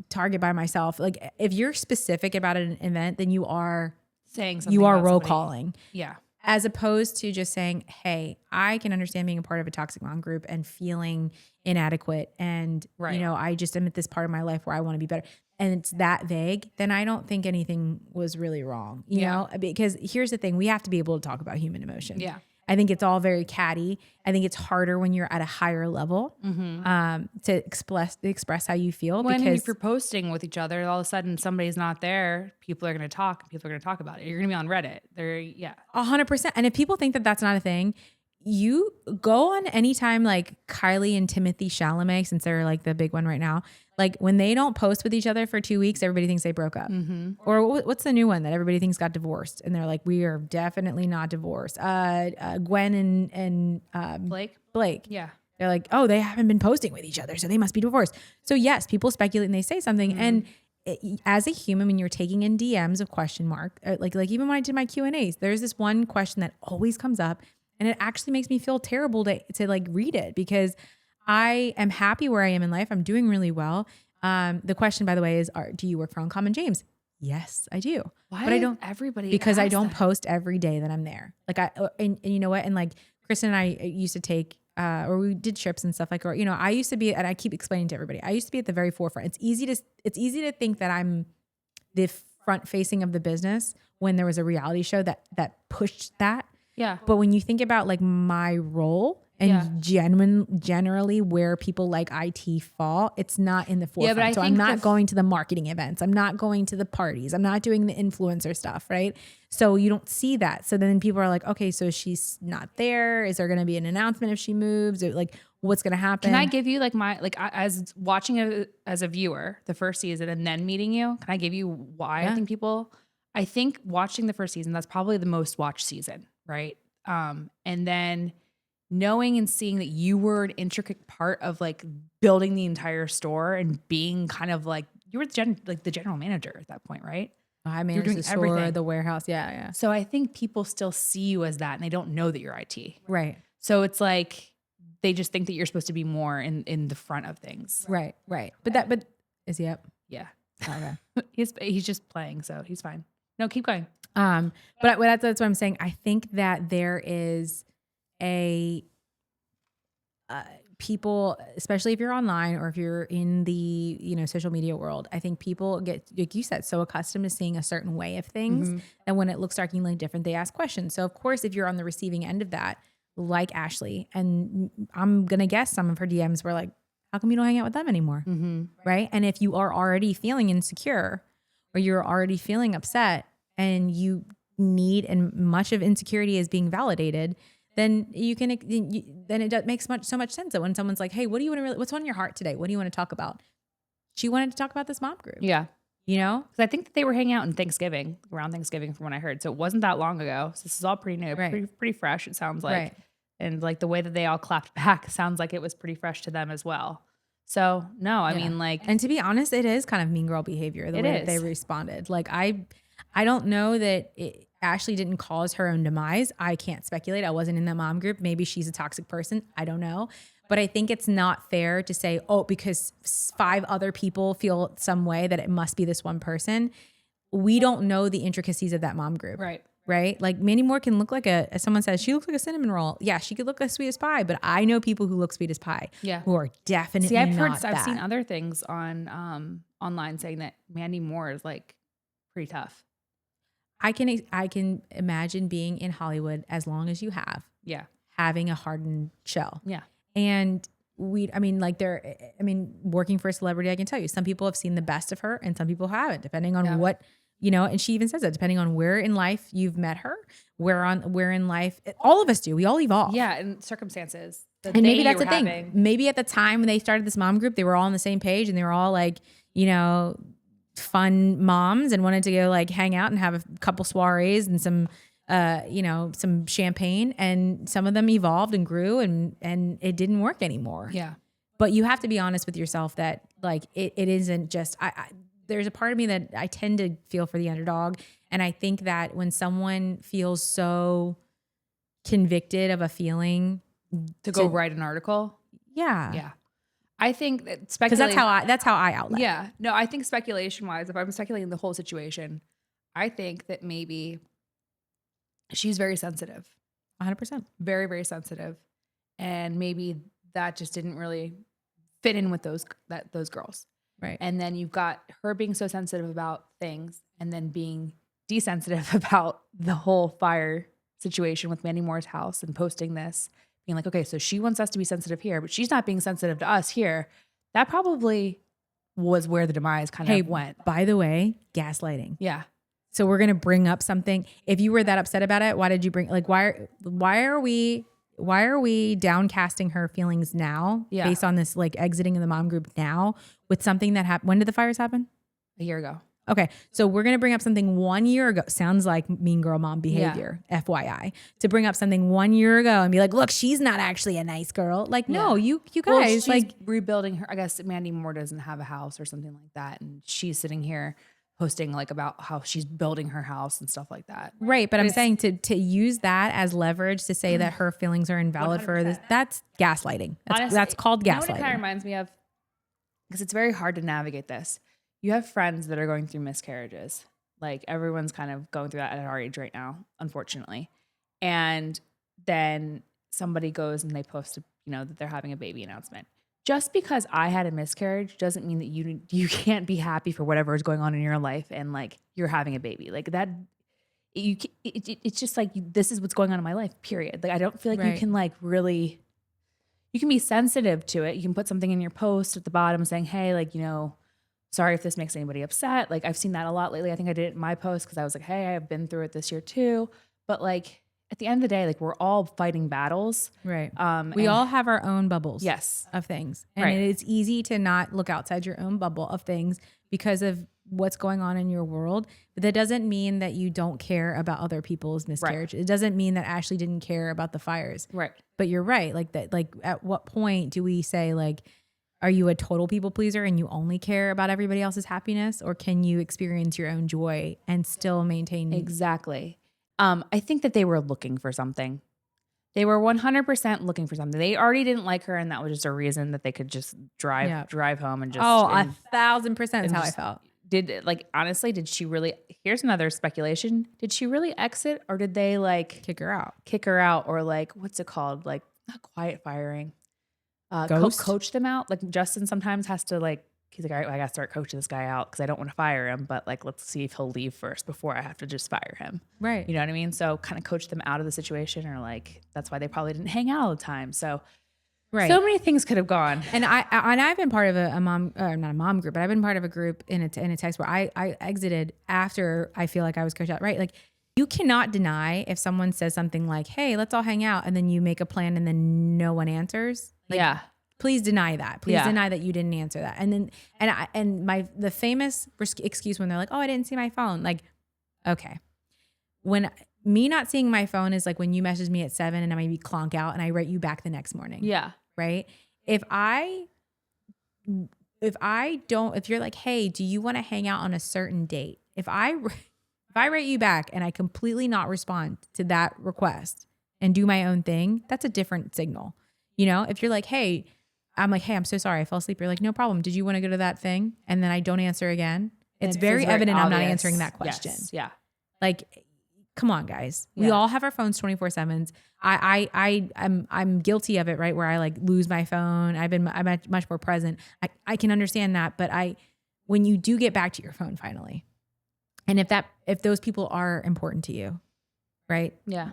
Target by myself. Like if you're specific about an event, then you are saying something. You are roll calling. Yeah. As opposed to just saying, hey, I can understand being a part of a toxic mom group and feeling inadequate. And, I just am at this part of my life where I want to be better. And it's that vague, then I don't think anything was really wrong, you know, because here's the thing. We have to be able to talk about human emotion. Yeah. I think it's all very catty. I think it's harder when you're at a higher level to express how you feel. Because if you're posting with each other, all of a sudden somebody's not there, people are going to talk. People are going to talk about it. You're going to be on Reddit. 100%. And if people think that that's not a thing, you go on anytime like Kylie and Timothy Chalamet, since they're like the big one right now, like when they don't post with each other for 2 weeks, everybody thinks they broke up. Or what's the new one that everybody thinks got divorced? And they're like, we are definitely not divorced. Gwen and Blake. Yeah. They're like, oh, they haven't been posting with each other, so they must be divorced. So yes, people speculate and they say something. And as a human, when you're taking in DMs of question mark, like even when I did my Q&As, there's this one question that always comes up. And it actually makes me feel terrible to like read it because I am happy where I am in life. I'm doing really well. The question, by the way, is, do you work for Uncommon James? Yes, I do. Why? But I don't. Everybody because I don't post every day that I'm there. Like and you know what? And like Kristen and I used to take, or we did trips and stuff like, or I used to be, and I keep explaining to everybody, I used to be at the very forefront. It's easy to think that I'm the front facing of the business when there was a reality show that pushed that. Yeah. But when you think about like my role and generally where people like IT fall, it's not in the forefront. Yeah, but so I'm not going to the marketing events. I'm not going to the parties. I'm not doing the influencer stuff, right? So you don't see that. So then people are like, okay, so she's not there. Is there going to be an announcement if she moves? Or like, what's going to happen? Can I give you like as watching it as a viewer, the first season and then meeting you, can I give you why I think watching the first season, that's probably the most watched season. Right. And then knowing and seeing that you were an intricate part of like building the entire store and being kind of like, you were the general manager at that point, right? I managed the store, everything. The warehouse. Yeah. So I think people still see you as that and they don't know that you're IT. Right. So it's like, they just think that you're supposed to be more in the front of things. Right. But is he up? Yeah. Okay. he's just playing. So he's fine. No, keep going. But that's what I'm saying. I think that there is people, especially if you're online or if you're in the, social media world, I think people get, like you said, so accustomed to seeing a certain way of things that when it looks starkly different, they ask questions. So of course, if you're on the receiving end of that, like Ashley, and I'm going to guess some of her DMs were like, how come you don't hang out with them anymore? Right. And if you are already feeling insecure or you're already feeling upset and you need, and much of insecurity is being validated, then then it makes so much sense that when someone's like, hey, what's on your heart today? What do you want to talk about? She wanted to talk about this mom group. Yeah. You know? Because I think that they were hanging out around Thanksgiving from what I heard. So it wasn't that long ago. So this is all pretty new, pretty fresh, it sounds like. Right. And like the way that they all clapped back sounds like it was pretty fresh to them as well. So no, I mean like. And to be honest, it is kind of mean girl behavior, the way that they responded. Like I don't know that Ashley didn't cause her own demise. I can't speculate. I wasn't in that mom group. Maybe she's a toxic person. I don't know. But I think it's not fair to say, oh, because 5 other people feel some way that it must be this one person. We don't know the intricacies of that mom group. Right? Like Mandy Moore can look like as someone says, she looks like a cinnamon roll. Yeah, she could look like sweet as pie, but I know people who look sweet as pie. Yeah. Who are definitely I've seen other things on online saying that Mandy Moore is like pretty tough. I can imagine being in Hollywood as long as you have. Yeah. Having a hardened shell. Yeah. And working for a celebrity, I can tell you, some people have seen the best of her and some people haven't, depending on what, and she even says that depending on where in life you've met her, where in life, all of us do, we all evolve. Yeah. And circumstances. And maybe that's the thing. Maybe at the time when they started this mom group, they were all on the same page and they were all like, fun moms and wanted to go like hang out and have a couple soirees and some champagne, and some of them evolved and grew and it didn't work anymore. Yeah. But you have to be honest with yourself that like it isn't just there's a part of me that I tend to feel for the underdog, and I think that when someone feels so convicted of a feeling to go write an article. Yeah. I think that because that's how I outlet. Yeah. No, I think speculation wise, if I'm speculating the whole situation, I think that maybe she's very sensitive. 100%. Very, very sensitive. And maybe that just didn't really fit in with those girls. Right. And then you've got her being so sensitive about things and then being desensitive about the whole fire situation with Mandy Moore's house and posting this, being like, okay, so she wants us to be sensitive here, but she's not being sensitive to us here. That probably was where the demise kind of went. By the way, gaslighting. Yeah. So we're going to bring up something. If you were that upset about it, why did you bring, like, why are we downcasting her feelings now based on this, like exiting of the mom group now with something that happened? When did the fires happen? A year ago. Okay. So we're going to bring up something 1 year ago. Sounds like mean girl mom behavior, FYI, to bring up something 1 year ago and be like, look, she's not actually a nice girl. Like, no, you guys, she's like rebuilding her. I guess Mandy Moore doesn't have a house or something like that. And she's sitting here posting like about how she's building her house and stuff like that. Right. But I'm saying to use that as leverage to say that her feelings are invalid 100%. For this, that's gaslighting. That's called gaslighting. You know what it kind of reminds me of? Because it's very hard to navigate this. You have friends that are going through miscarriages. Like everyone's kind of going through that at our age right now, unfortunately. And then somebody goes and they post, that they're having a baby announcement. Just because I had a miscarriage doesn't mean that you can't be happy for whatever is going on in your life and like you're having a baby. Like that, it's just like this is what's going on in my life. Period. Like I don't feel like you can like really. You can be sensitive to it. You can put something in your post at the bottom saying, "Hey, like sorry if this makes anybody upset." Like I've seen that a lot lately. I think I did it in my post because I was like, "Hey, I've been through it this year too." But like. At the end of the day, like we're all fighting battles. Right. We all have our own bubbles of things. And it's easy to not look outside your own bubble of things because of what's going on in your world. But that doesn't mean that you don't care about other people's miscarriage. Right. It doesn't mean that Ashley didn't care about the fires. Right. But you're right. Like that, like at what point do we say like, are you a total people pleaser and you only care about everybody else's happiness? Or can you experience your own joy and still maintain? Exactly. I think that they were looking for something. They were 100% looking for something. They already didn't like her, and that was just a reason that they could just drive home and just. Oh, 1,000% is how I felt. Honestly, did she really? Here's another speculation. Did she really exit, or did they like kick her out? Or like what's it called? Like not quiet firing. Coach them out. Like Justin sometimes has to like. He's like, all right, well, I got to start coaching this guy out because I don't want to fire him, but like, let's see if he'll leave first before I have to just fire him. Right. You know what I mean? So kind of coach them out of the situation, or like, that's why they probably didn't hang out all the time. So, so many things could have gone. And I've been part of a mom, not a mom group, but I've been part of a group in a text where I exited after I feel like I was coached out. Right. Like You cannot deny if someone says something like, hey, let's all hang out. And then you make a plan and then no one answers. Like, yeah. please deny that. Please Yeah. deny that you didn't answer that. And then, the famous excuse when they're like, oh, I didn't see my phone. Like, okay. When me not seeing my phone is like when you message me at 7 and I maybe clonk out and I write you back the next morning. Yeah. Right. If you're like, hey, do you want to hang out on a certain date? If I write you back and I completely not respond to that request and do my own thing, that's a different signal. You know, if you're like, hey, I'm like, hey, I'm so sorry, I fell asleep. You're like, no problem. Did you want to go to that thing? And then I don't answer again. It's very evident I'm not obvious. answering that question. Yes. Yeah. Like, come on, guys. We Yeah. all have our phones 24/7s. I'm guilty of it, right? Where I like lose my phone. I'm much more present. I can understand that, but when you do get back to your phone finally, and if those people are important to you, right? Yeah.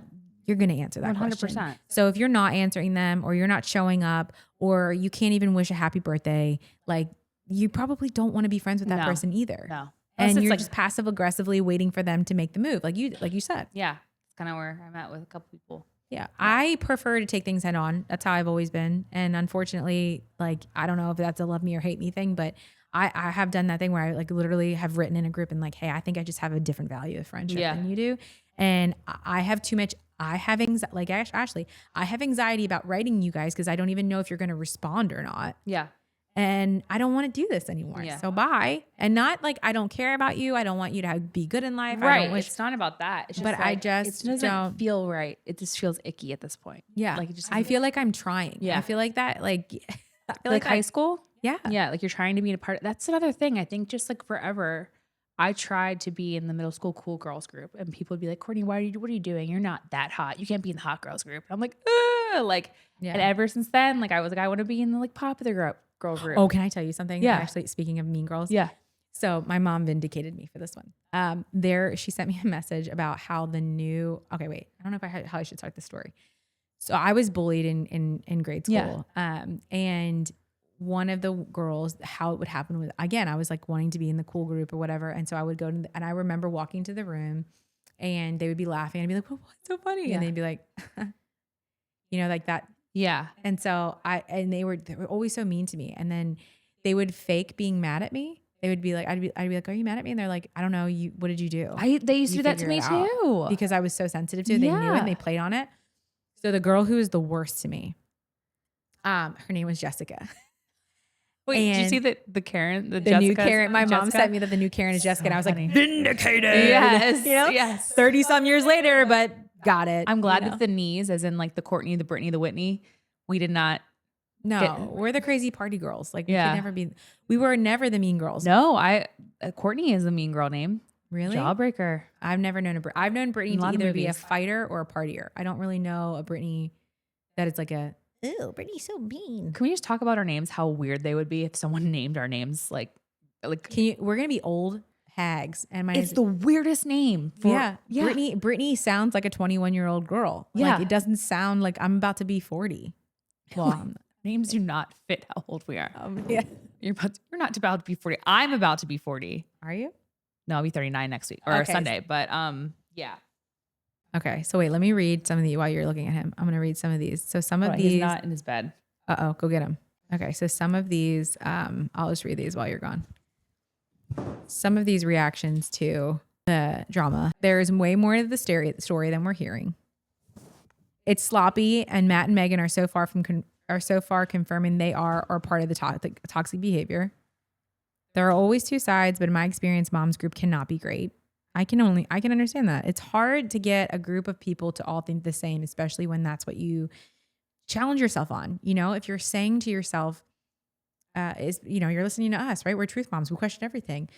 You're going to answer that 100%. question. So if you're not answering them or you're not showing up or you can't even wish a happy birthday, like you probably don't want to be friends with that No. person either. No. And Unless you're it's just passive aggressively waiting for them to make the move. Like you said. Yeah. It's kind of where I'm at with a couple people. Yeah. I prefer to take things head on. That's how I've always been. And unfortunately, like, I don't know if that's a love me or hate me thing, but I have done that thing where I like literally have written in a group and like, hey, I think I just have a different value of friendship than you do. And I have too much. I have anxiety, like Ashley, I have anxiety about writing you guys because I don't even know if you're going to respond or not. Yeah. And I don't want to do this anymore. Yeah. So bye. And not like I don't care about you. I don't want you to be good in life. I Right. don't wish, It's not about that. It's just but I just it doesn't don't feel right. It just feels icky at this point. yeah. Like it just I feel like I'm trying. Yeah. I feel like that. Like, I feel like high I- school. Yeah. Yeah. Like you're trying to be a part. That's another thing. I think just like forever, I tried to be in the middle school cool girls group, and people would be like, Courtney, what are you doing? You're not that hot. You can't be in the hot girls group. And I'm like, ugh. Like, Yeah. and ever since then, like I was like, I want to be in the like popular girl group. Oh, can I tell you something? Yeah. Actually, speaking of Mean Girls. Yeah. So my mom vindicated me for this one. She sent me a message about how I don't know how I should start the story. So I was bullied in grade school. Yeah. And one of the girls, how it would happen with, again, I was like wanting to be in the cool group or whatever. And so I would go and I remember walking to the room and they would be laughing and I'd be like, well, what's so funny? Yeah. And they'd be like, like that. Yeah. And so they were always so mean to me. And then they would fake being mad at me. They would be like, I'd be like, are you mad at me? And they're like, I don't know. What did you do? They used to You do that to figure me it out. too. Because I was so sensitive to it. They knew it and they played on it. So the girl who was the worst to me, her name was Jessica. Wait, did you and see the Karen, the new Jessica's- Karen. My mom Jessica? sent me that the new Karen is Jessica. And I was funny. like, vindicated. Yes. You know? Yes. 30 some years later, but got it. I'm glad you know? that the knees, as in like the Courtney, the Brittany, the Whitney, we did not. No, we're the crazy party girls. Like Yeah. we were never the mean girls. No, Courtney is a mean girl name. Really? Jawbreaker. I've never known I've known Brittany In a to lot of either be a movies. fighter or a partier. I don't really know a Brittany that it's like ew, Brittany's so mean. Can we just talk about our names? How weird they would be if someone named our names like We're gonna be old hags, and it's the weirdest name. yeah. Brittany sounds like a 21-year-old girl. Yeah. Like it doesn't sound like I'm about to be 40. Well, Names do not fit how old we are. yeah. You're not about to be 40. I'm about to be 40. Are you? No, I'll be 39 next week or Okay. Sunday. But yeah. Okay. So wait, let me read some of these while you're looking at him. I'm gonna read some of these. So some of He's these. not in his bed. Go get him. Okay. So some of these, I'll just read these while you're gone. Some of these reactions to the drama. There is way more to the story than we're hearing. It's sloppy, and Matt and Meghan are so far confirming they are or part of the toxic behavior. There are always two sides, but in my experience, mom's group cannot be great. I can understand that. It's hard to get a group of people to all think the same, especially when that's what you challenge yourself on. If you're saying to yourself, you're listening to us, right? We're truth moms. We question everything.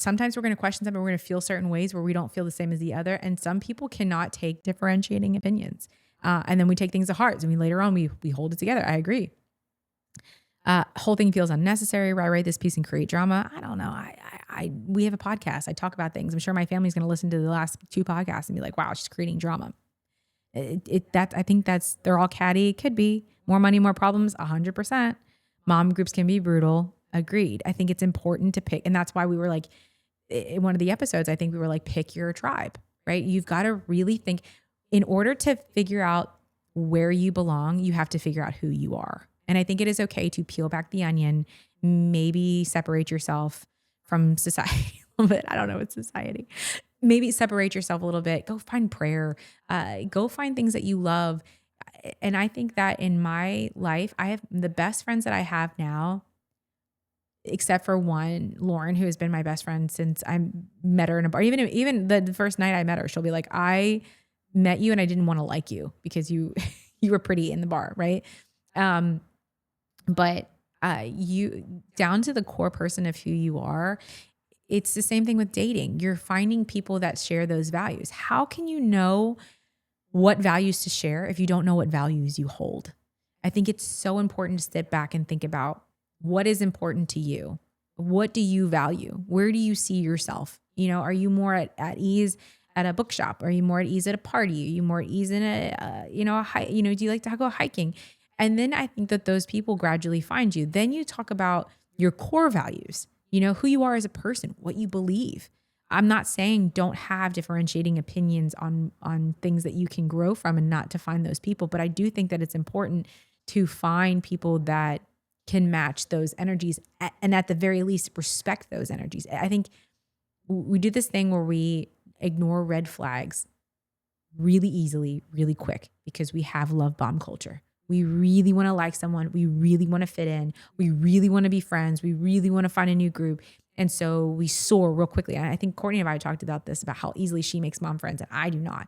Sometimes we're going to question something. We're going to feel certain ways where we don't feel the same as the other. And some people cannot take differentiating opinions. And then we take things to heart. And later on, we hold it together. I agree. Whole thing feels unnecessary. I write this piece and create drama. I don't know. We have a podcast. I talk about things. I'm sure my family's going to listen to the last 2 podcasts and be like, wow, she's creating drama. I think they're all catty. Could be more money, more problems. 100%. Mom groups can be brutal. Agreed. I think it's important to pick. And that's why we were like, in one of the episodes, I think we were like, pick your tribe. right? You've got to really think, in order to figure out where you belong, you have to figure out who you are. And I think it is okay to peel back the onion, maybe separate yourself from society a little bit. I don't know what society. Maybe separate yourself a little bit. Go find prayer. Go find things that you love. And I think that in my life, I have the best friends that I have now, except for one, Lauren, who has been my best friend since I met her in a bar. Even the first night I met her, she'll be like, I met you and I didn't want to like you because you you were pretty in the bar, right? But you, down to the core person of who you are, it's the same thing with dating. You're finding people that share those values. How can you know what values to share if you don't know what values you hold? I think it's so important to step back and think about what is important to you. What do you value? Where do you see yourself? Are you more at ease at a bookshop? Are you more at ease at a party? Are you more at ease in a do you like to go hiking? And then I think that those people gradually find you. Then you talk about your core values, who you are as a person, what you believe. I'm not saying don't have differentiating opinions on things that you can grow from and not to find those people. But I do think that it's important to find people that can match those energies and at the very least respect those energies. I think we do this thing where we ignore red flags really easily, really quick, because we have love bomb culture. We really want to like someone. We really want to fit in. We really want to be friends. We really want to find a new group. And so we soar real quickly. And I think Courtney and I talked about this, about how easily she makes mom friends and I do not.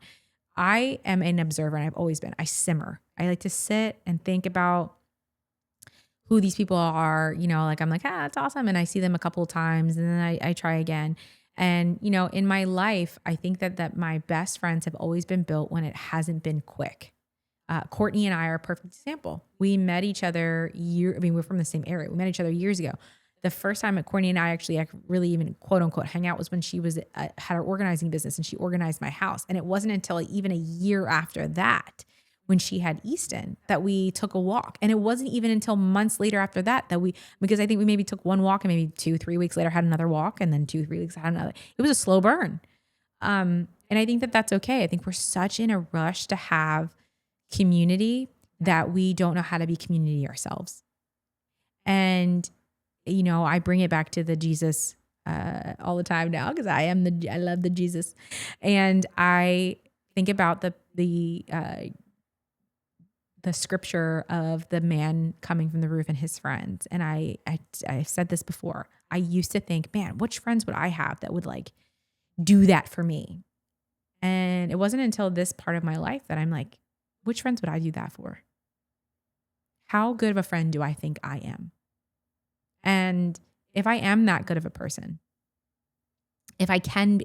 I am an observer and I've always been. I simmer. I like to sit and think about who these people are. I'm like, that's awesome. And I see them a couple of times and then I try again. And, in my life, I think that my best friends have always been built when it hasn't been quick. Courtney and I are a perfect example. We met each other we're from the same area. We met each other years ago. The first time that Courtney and I actually really even quote unquote hang out was when she was had her organizing business and she organized my house. And it wasn't until even a year after that, when she had Easton, that we took a walk. And it wasn't even until months later after that because I think we maybe took one walk and maybe 2-3 weeks later had another walk and then 2-3 weeks had another. It was a slow burn. And I think that that's okay. I think we're such in a rush to have community that we don't know how to be community ourselves. And, I bring it back to the Jesus all the time now because I love the Jesus. And I think about the scripture of the man coming from the roof and his friends. And I've said this before. I used to think, man, which friends would I have that would like do that for me? And it wasn't until this part of my life that I'm like, which friends would I do that for? How good of a friend do I think I am? And if I am that good of a person, if I can,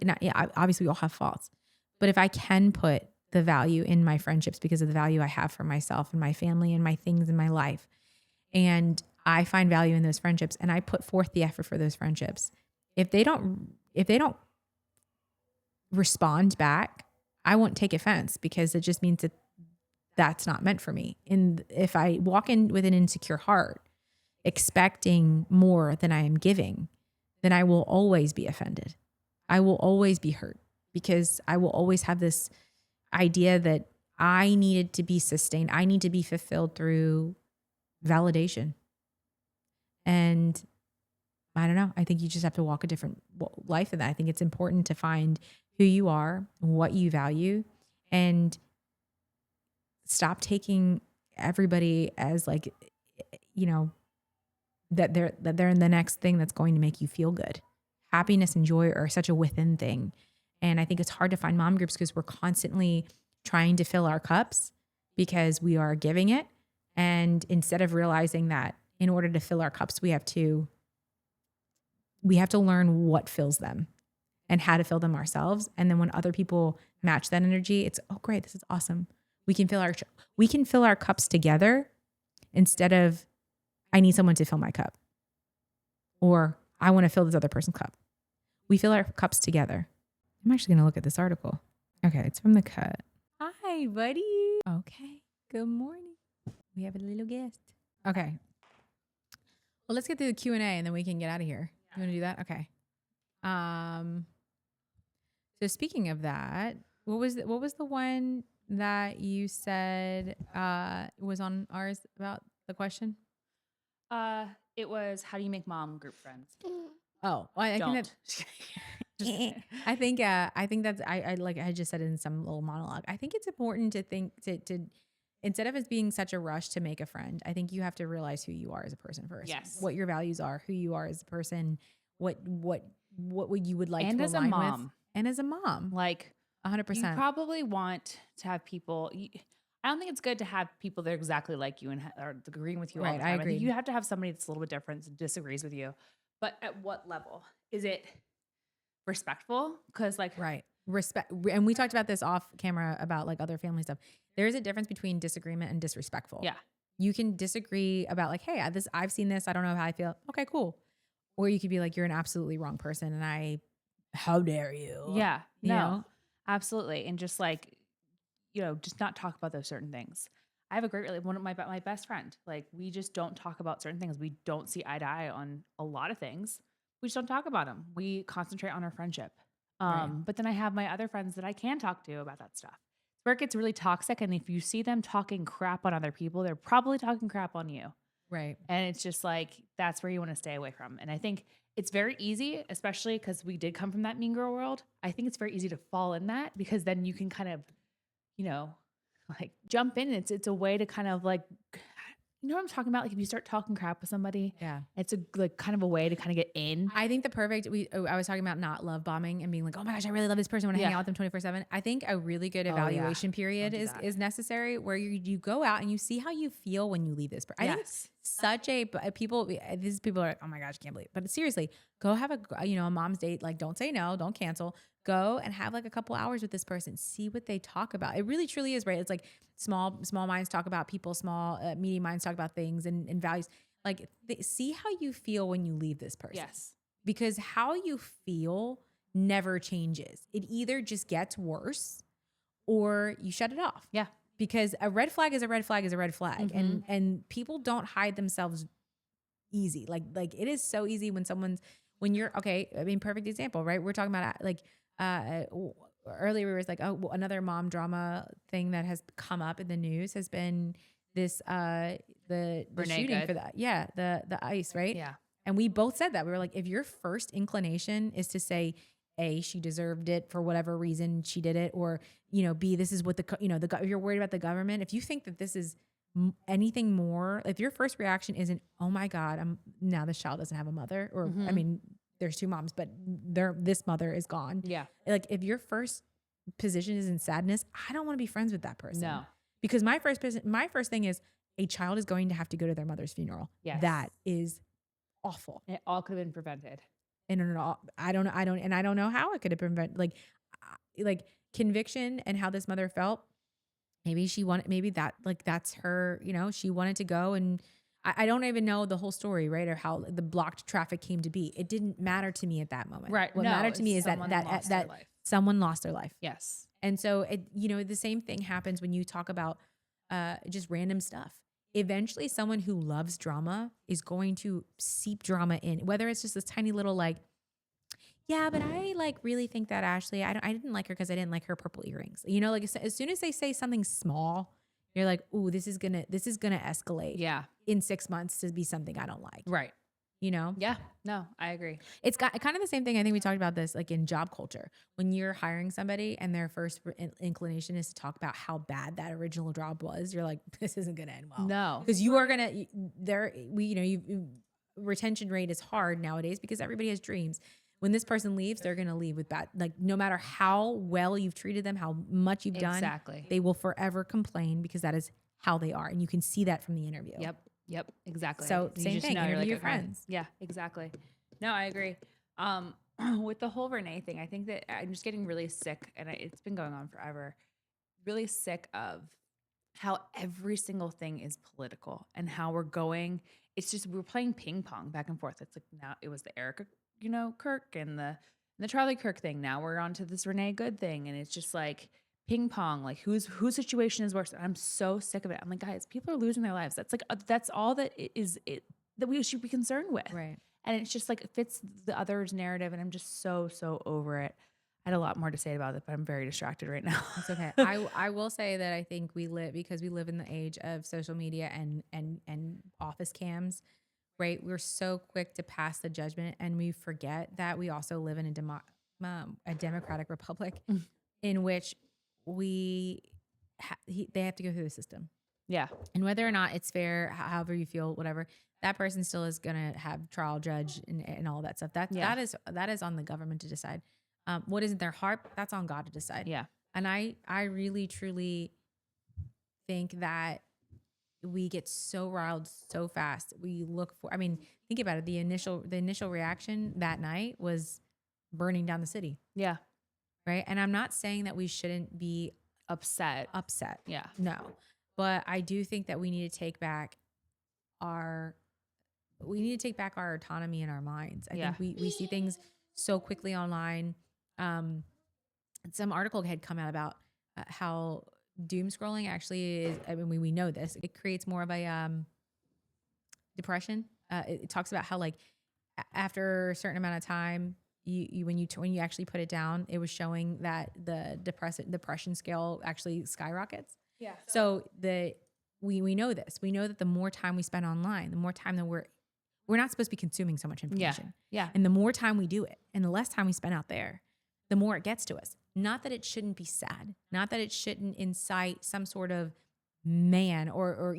obviously we all have faults, but if I can put the value in my friendships because of the value I have for myself and my family and my things in my life, and I find value in those friendships and I put forth the effort for those friendships, if they don't respond back, I won't take offense because it just means that that's not meant for me. And if I walk in with an insecure heart, expecting more than I am giving, then I will always be offended. I will always be hurt because I will always have this idea that I needed to be sustained. I need to be fulfilled through validation. And I don't know. I think you just have to walk a different life in that. I think it's important to find who you are, what you value, and stop taking everybody as like, that they're in the next thing that's going to make you feel good. Happiness and joy are such a within thing. And I think it's hard to find mom groups because we're constantly trying to fill our cups because we are giving it. And instead of realizing that in order to fill our cups, we have to learn what fills them and how to fill them ourselves. And then when other people match that energy, it's, oh, great, this is awesome. We can fill our cups together instead of I need someone to fill my cup or I want to fill this other person's cup. We fill our cups together. I'm actually going to look at this article. Okay, it's from The Cut. Hi, buddy. Okay, good morning. We have a little guest. Okay. Well, let's get through the Q&A and then we can get out of here. You want to do that? Okay. So speaking of that, what was the one that you said was on ours about the question? It was, how do you make mom group friends? Oh, I think Don't. that I think that's I like I just said it in some little monologue. I think it's important to think to instead of it being such a rush to make a friend, I think you have to realize who you are as a person first. Yes. What your values are, who you are as a person, what would you would like And to as a align mom. with, and as a mom, Like, 100%. you probably want to have people. I don't think it's good to have people that are exactly like you and are agreeing with you all Right, the I time. I agree. think you have to have somebody that's a little bit different and disagrees with you. But at what level? Is it respectful? Because like, Right. Respect. And we talked about this off camera about like other family stuff. There is a difference between disagreement and disrespectful. yeah, You can disagree about like, hey, I've seen this. I don't know how I feel. Okay, cool. Or you could be like, you're an absolutely wrong person. And how dare you? yeah, You no, know? absolutely, and just like, just not talk about those certain things. I have a great one of my best friend. Like, we just don't talk about certain things. We don't see eye to eye on a lot of things. We just don't talk about them. We concentrate on our friendship. Right. But then I have my other friends that I can talk to about that stuff. Where it gets really toxic, and if you see them talking crap on other people, they're probably talking crap on you. Right. And it's just like, that's where you want to stay away from. And I think it's very easy, especially because we did come from that mean girl world. I think it's very easy to fall in that, because then you can kind of, like jump in. It's a way to kind of like, you know what I'm talking about? Like, if you start talking crap with somebody, Yeah. it's a like kind of a way to kind of get in. I think I was talking about not love bombing and being like, oh my gosh, I really love this person. I want to hang Yeah. out with them 24/7. I think a really good yeah. evaluation period Don't do that. is necessary, where you go out and you see how you feel when you leave this person. I think Yes. such a these people are like, oh my gosh, I can't believe it. But seriously, go have a mom's date. Like, don't say no, don't cancel. Go and have like a couple hours with this person. See what they talk about. It really truly is, right? It's like small minds talk about people, medium minds talk about things and values. Like, see how you feel when you leave this person. Yes. Because how you feel never changes. It either just gets worse or you shut it off. Yeah. Because a red flag is a red flag is a red flag. Mhm. And people don't hide themselves easy. Like it is so easy when you're okay. I mean, perfect example, right? We're talking about like earlier, it was like, oh, another mom drama thing that has come up in the news has been this the Renee shooting Good. for that. Yeah, the ICE, right? Yeah. And we both said that. We were like, if your first inclination is to say, A, she deserved it for whatever reason she did it, or, B, this is what if you're worried about the government, if you think that this is anything more, if your first reaction isn't, oh my God, now this child doesn't have a mother, or, I mean, there's two moms, but this mother is gone. Yeah. Like, if your first position is in sadness, I don't want to be friends with that person. No. Because my first thing is, a child is going to have to go to their mother's funeral. Yes. That is awful. It all could have been prevented. And I don't know how it could have prevented, like conviction and how this mother felt. Maybe that's her, she wanted to go, and I don't even know the whole story, right? Or how the blocked traffic came to be. It didn't matter to me at that moment. Right. What No, mattered to me is that someone lost their life. someone lost their life. Yes. And so the same thing happens when you talk about just random stuff. Eventually, someone who loves drama is going to seep drama in, whether it's just this tiny little like, yeah, but I really think that Ashley, I didn't like her because I didn't like her purple earrings. Like as soon as they say something small, you're like, ooh, this is gonna escalate. Yeah. In 6 months to be something I don't like. Right. Yeah. No, I agree. It's got kind of the same thing. I think we talked about this like in job culture. When you're hiring somebody and their first inclination is to talk about how bad that original job was, you're like, this isn't going to end well. No. Because you are going to, retention rate is hard nowadays because everybody has dreams. When this person leaves, they're going to leave with bad, like no matter how well you've treated them, how much you've done, Exactly. they will forever complain because that is how they are. And you can see that from the interview. Yep. Exactly. So You same just thing, know, you're interview your okay. friends. Yeah, exactly. No, I agree. With the whole Renee thing, I think that I'm just getting really sick, and it's been going on forever. Really sick of how every single thing is political and how we're going. It's just we're playing ping pong back and forth. It's like now it was the Erica, Kirk and the Charlie Kirk thing. Now we're on to this Renee Good thing, and it's just like ping pong. Like whose situation is worse? And I'm so sick of it. I'm like, guys, people are losing their lives. That's like that's all that that we should be concerned with. Right. And it's just like it fits the other's narrative, and I'm just so over it. I had a lot more to say about it, but I'm very distracted right now. It's okay. I will say that I think we live in the age of social media and office cams, right? We're so quick to pass the judgment, and we forget that we also live in a democratic republic in which they have to go through the system. Yeah. And whether or not it's fair, however you feel, whatever, that person still is going to have trial, judge, and all that stuff. That is on the government to decide. What is in their heart, that's on God to decide. Yeah. And I really, truly think that we get so riled so fast. We look for, I mean, think about it. The initial reaction that night was burning down the city. Yeah. Right. And I'm not saying that we shouldn't be Upset. Yeah. No. But I do think that we need to take back our autonomy in our minds. I think we see things so quickly online. Some article had come out about how doom scrolling actually is, I mean, we know this, it creates more of a depression. It talks about how, like, after a certain amount of time, when you actually put it down, it was showing that the depression scale actually skyrockets. Yeah. So we know this. We know that the more time we spend online, the more time that we're not supposed to be consuming so much information. Yeah. And the more time we do it, and the less time we spend out there, the more it gets to us. Not that it shouldn't be sad. Not that it shouldn't incite some sort of man or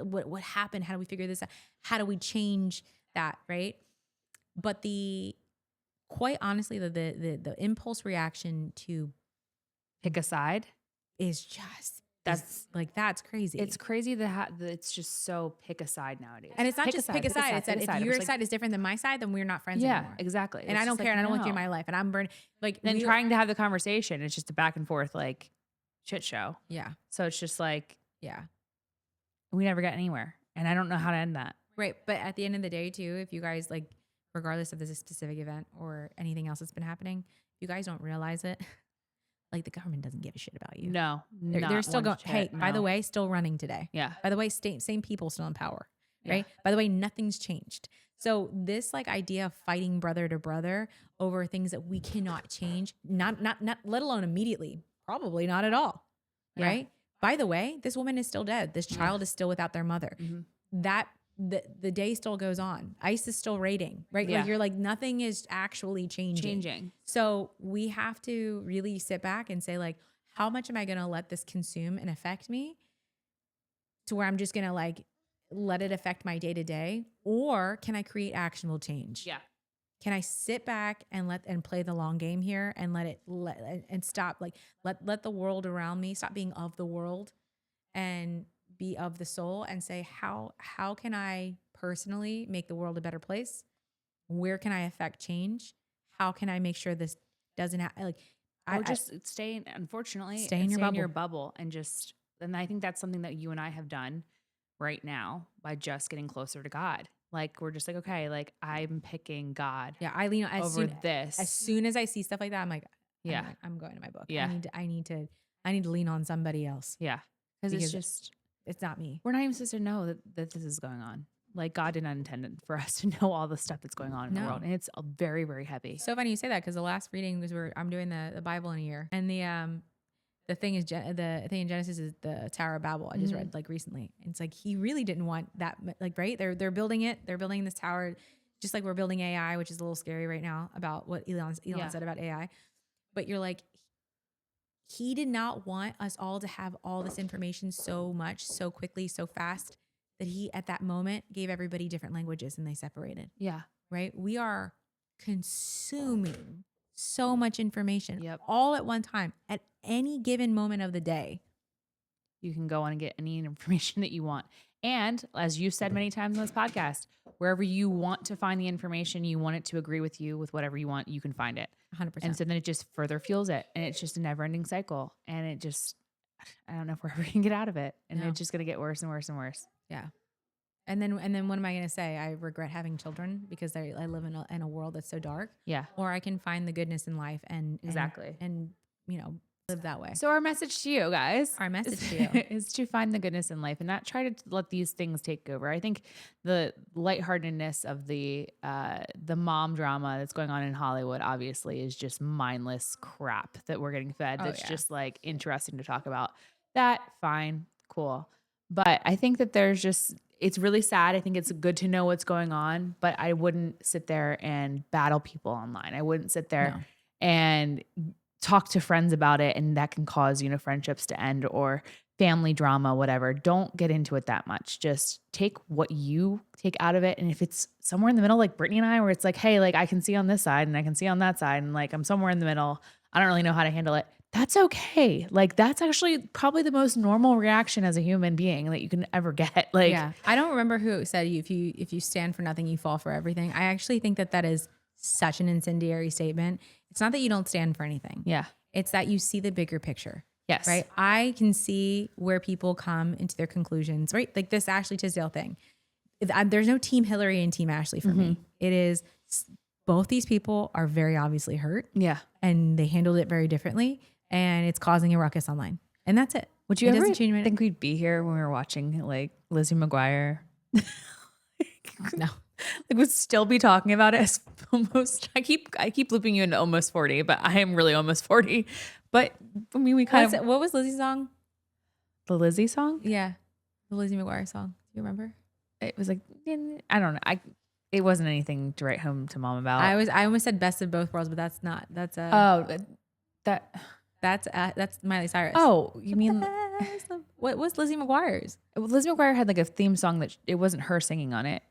what happened? How do we figure this out? How do we change that? Right. But quite honestly, the impulse reaction to Pick a side is just, that's crazy. It's crazy that it's just so pick a side nowadays. And it's not just pick a side. It's that if your side is different than my side, then we're not friends anymore. Yeah, exactly. And I don't care, and I don't want you in my life. And I'm burning. Like, then trying to have the conversation, it's just a back and forth like shit show. Yeah. So it's just like, yeah, we never get anywhere, and I don't know how to end that. Right. But at the end of the day, too, if you guys, like, regardless of this specific event or anything else that's been happening, if you guys don't realize it, like, the government doesn't give a shit about you. No, they're still going. Hey, by the way, still running today. Yeah. By the way, same people still in power. Right. Yeah. By the way, nothing's changed. So this, like, idea of fighting brother to brother over things that we cannot change, not let alone immediately, probably not at all. Yeah. Right. By the way, this woman is still dead. This child is still without their mother. Mm-hmm. That the day still goes on. ICE is still raiding, right? Yeah. Like, you're like, nothing is actually changing. So we have to really sit back and say, like, how much am I going to let this consume and affect me to where I'm just going to, like, let it affect my day to day? Or can I create actionable change? Yeah. Can I sit back and play the long game here and let stop, like, let the world around me stop being of the world and be of the soul, and say, how can I personally make the world a better place? Where can I affect change? How can I make sure this doesn't happen? Like, stay in your bubble and I think that's something that you and I have done right now by just getting closer to God. Like, we're just like, okay, like, I'm picking God. Yeah. I lean on over this. As soon as I see stuff like that, I'm like, yeah, I'm going to my book. Yeah. I need to lean on somebody else. Yeah. Because it's not me. We're not even supposed to know that this is going on. Like, God did not intend for us to know all the stuff that's going on in the world. And it's very, very heavy. So funny you say that, because the last reading was I'm doing the Bible in a year. And the thing is, the thing in Genesis is the Tower of Babel. I just read, like, recently. And it's like, he really didn't want that, like, right? They're building it. They're building this tower, just like we're building AI, which is a little scary right now about what Elon said about AI. But you're like, he did not want us all to have all this information so much, so quickly, so fast, that he, at that moment, gave everybody different languages and they separated. Yeah. Right? We are consuming so much information all at one time at any given moment of the day. You can go on and get any information that you want. And as you said many times on this podcast, wherever you want to find the information, you want it to agree with you with whatever you want, you can find it. 100%. And so then it just further fuels it. And it's just a never ending cycle. And it just, I don't know if we're ever going to get out of it. And it's just going to get worse and worse and worse. Yeah. And then what am I going to say? I regret having children because I live in a world that's so dark. Yeah. Or I can find the goodness in life and exactly. And live that way. So our message to you guys, Our message to you. is to find the goodness in life and not try to let these things take over. I think the lightheartedness of the mom drama that's going on in Hollywood obviously is just mindless crap that we're getting fed. That's just like interesting to talk about. That fine, cool. But I think that it's really sad. I think it's good to know what's going on, but I wouldn't sit there and battle people online. I wouldn't sit there and talk to friends about it, and that can cause, friendships to end or family drama, whatever. Don't get into it that much. Just take what you take out of it. And if it's somewhere in the middle, like Brittany and I, where it's like, hey, like I can see on this side and I can see on that side, and like I'm somewhere in the middle, I don't really know how to handle it. That's okay. Like that's actually probably the most normal reaction as a human being that you can ever get. Like, Yeah. I don't remember who said if you stand for nothing, you fall for everything. I actually think that is such an incendiary statement. It's not that you don't stand for anything. yeah. It's that you see the bigger picture. Yes. Right. I can see where people come into their conclusions, right? Like this Ashley Tisdale thing. There's no team Hilary and team Ashley for me. It is both these people are very obviously hurt. Yeah. And they handled it very differently. And it's causing a ruckus online. And that's it. Would you It ever doesn't change my- think we'd be here when we were watching like Lizzie McGuire? No. Like would still be talking about it as almost. I keep looping you into almost 40, but I am really almost 40. But I mean, we kind of What was Lizzie's song? the Lizzie song. Yeah, the Lizzie McGuire song. Do you remember? It was like I don't know. It wasn't anything to write home to mom about. I almost said best of both worlds, but that's not. That's that's Miley Cyrus. Oh, you mean What was Lizzie McGuire's? Lizzie McGuire had like a theme song that it wasn't her singing on it.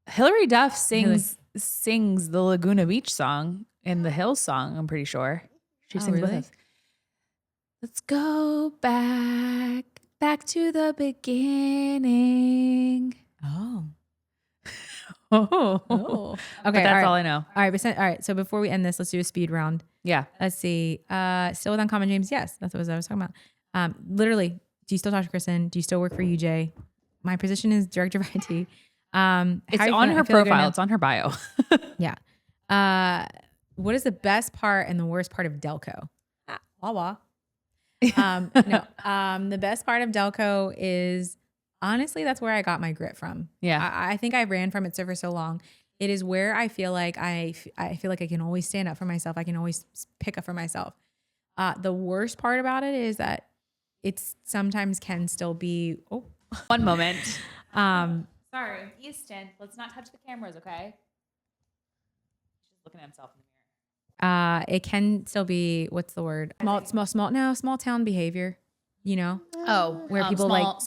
Hilary Duff sings the Laguna Beach song and the Hills song. I'm pretty sure she sings really? both. Let's go back to the beginning. Oh. Oh, Okay. but that's all I know. All right. All right. So before we end this, let's do a speed round. Yeah. Let's see. Still with Uncommon James? Yes. That's what I was talking about. Literally, do you still talk to Kristen? Do you still work for UJ? My position is director of IT. It's how are you on feeling? her I feel like right profile. now- It's on her bio. Yeah. What is the best part and the worst part of Delco? Wawa. The best part of Delco is honestly, that's where I got my grit from. Yeah. I think I ran from it for so long. It is where I feel like I feel like I can always stand up for myself. I can always pick up for myself. The worst part about it is that it's sometimes can still be, One moment. Sorry, Easton. Let's not touch the cameras, okay? He's just looking at himself in the mirror. it can still be, what's the word? Small town behavior, where people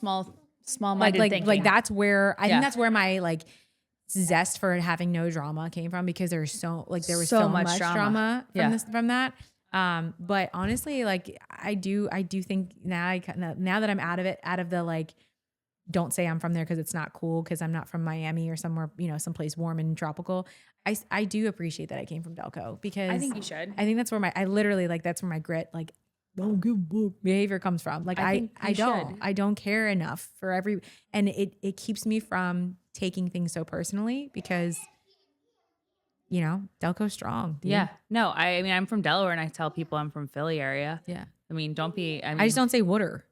small-minded thinking. like that's where I Yeah. think that's where my like zest for having no drama came from, because there was so much drama from that. But honestly, like I do think now that I'm out of the like, don't say I'm from there because it's not cool because I'm not from Miami or somewhere, someplace warm and tropical. I do appreciate that I came from Delco, because I think you should. I think that's where that's where my grit, like, don't give a book behavior comes from. Like I don't care enough for and it keeps me from taking things so personally, because Delco's strong. Dude. Yeah. No, I mean, I'm from Delaware and I tell people I'm from Philly area. Yeah. I mean, don't be, I just don't say water.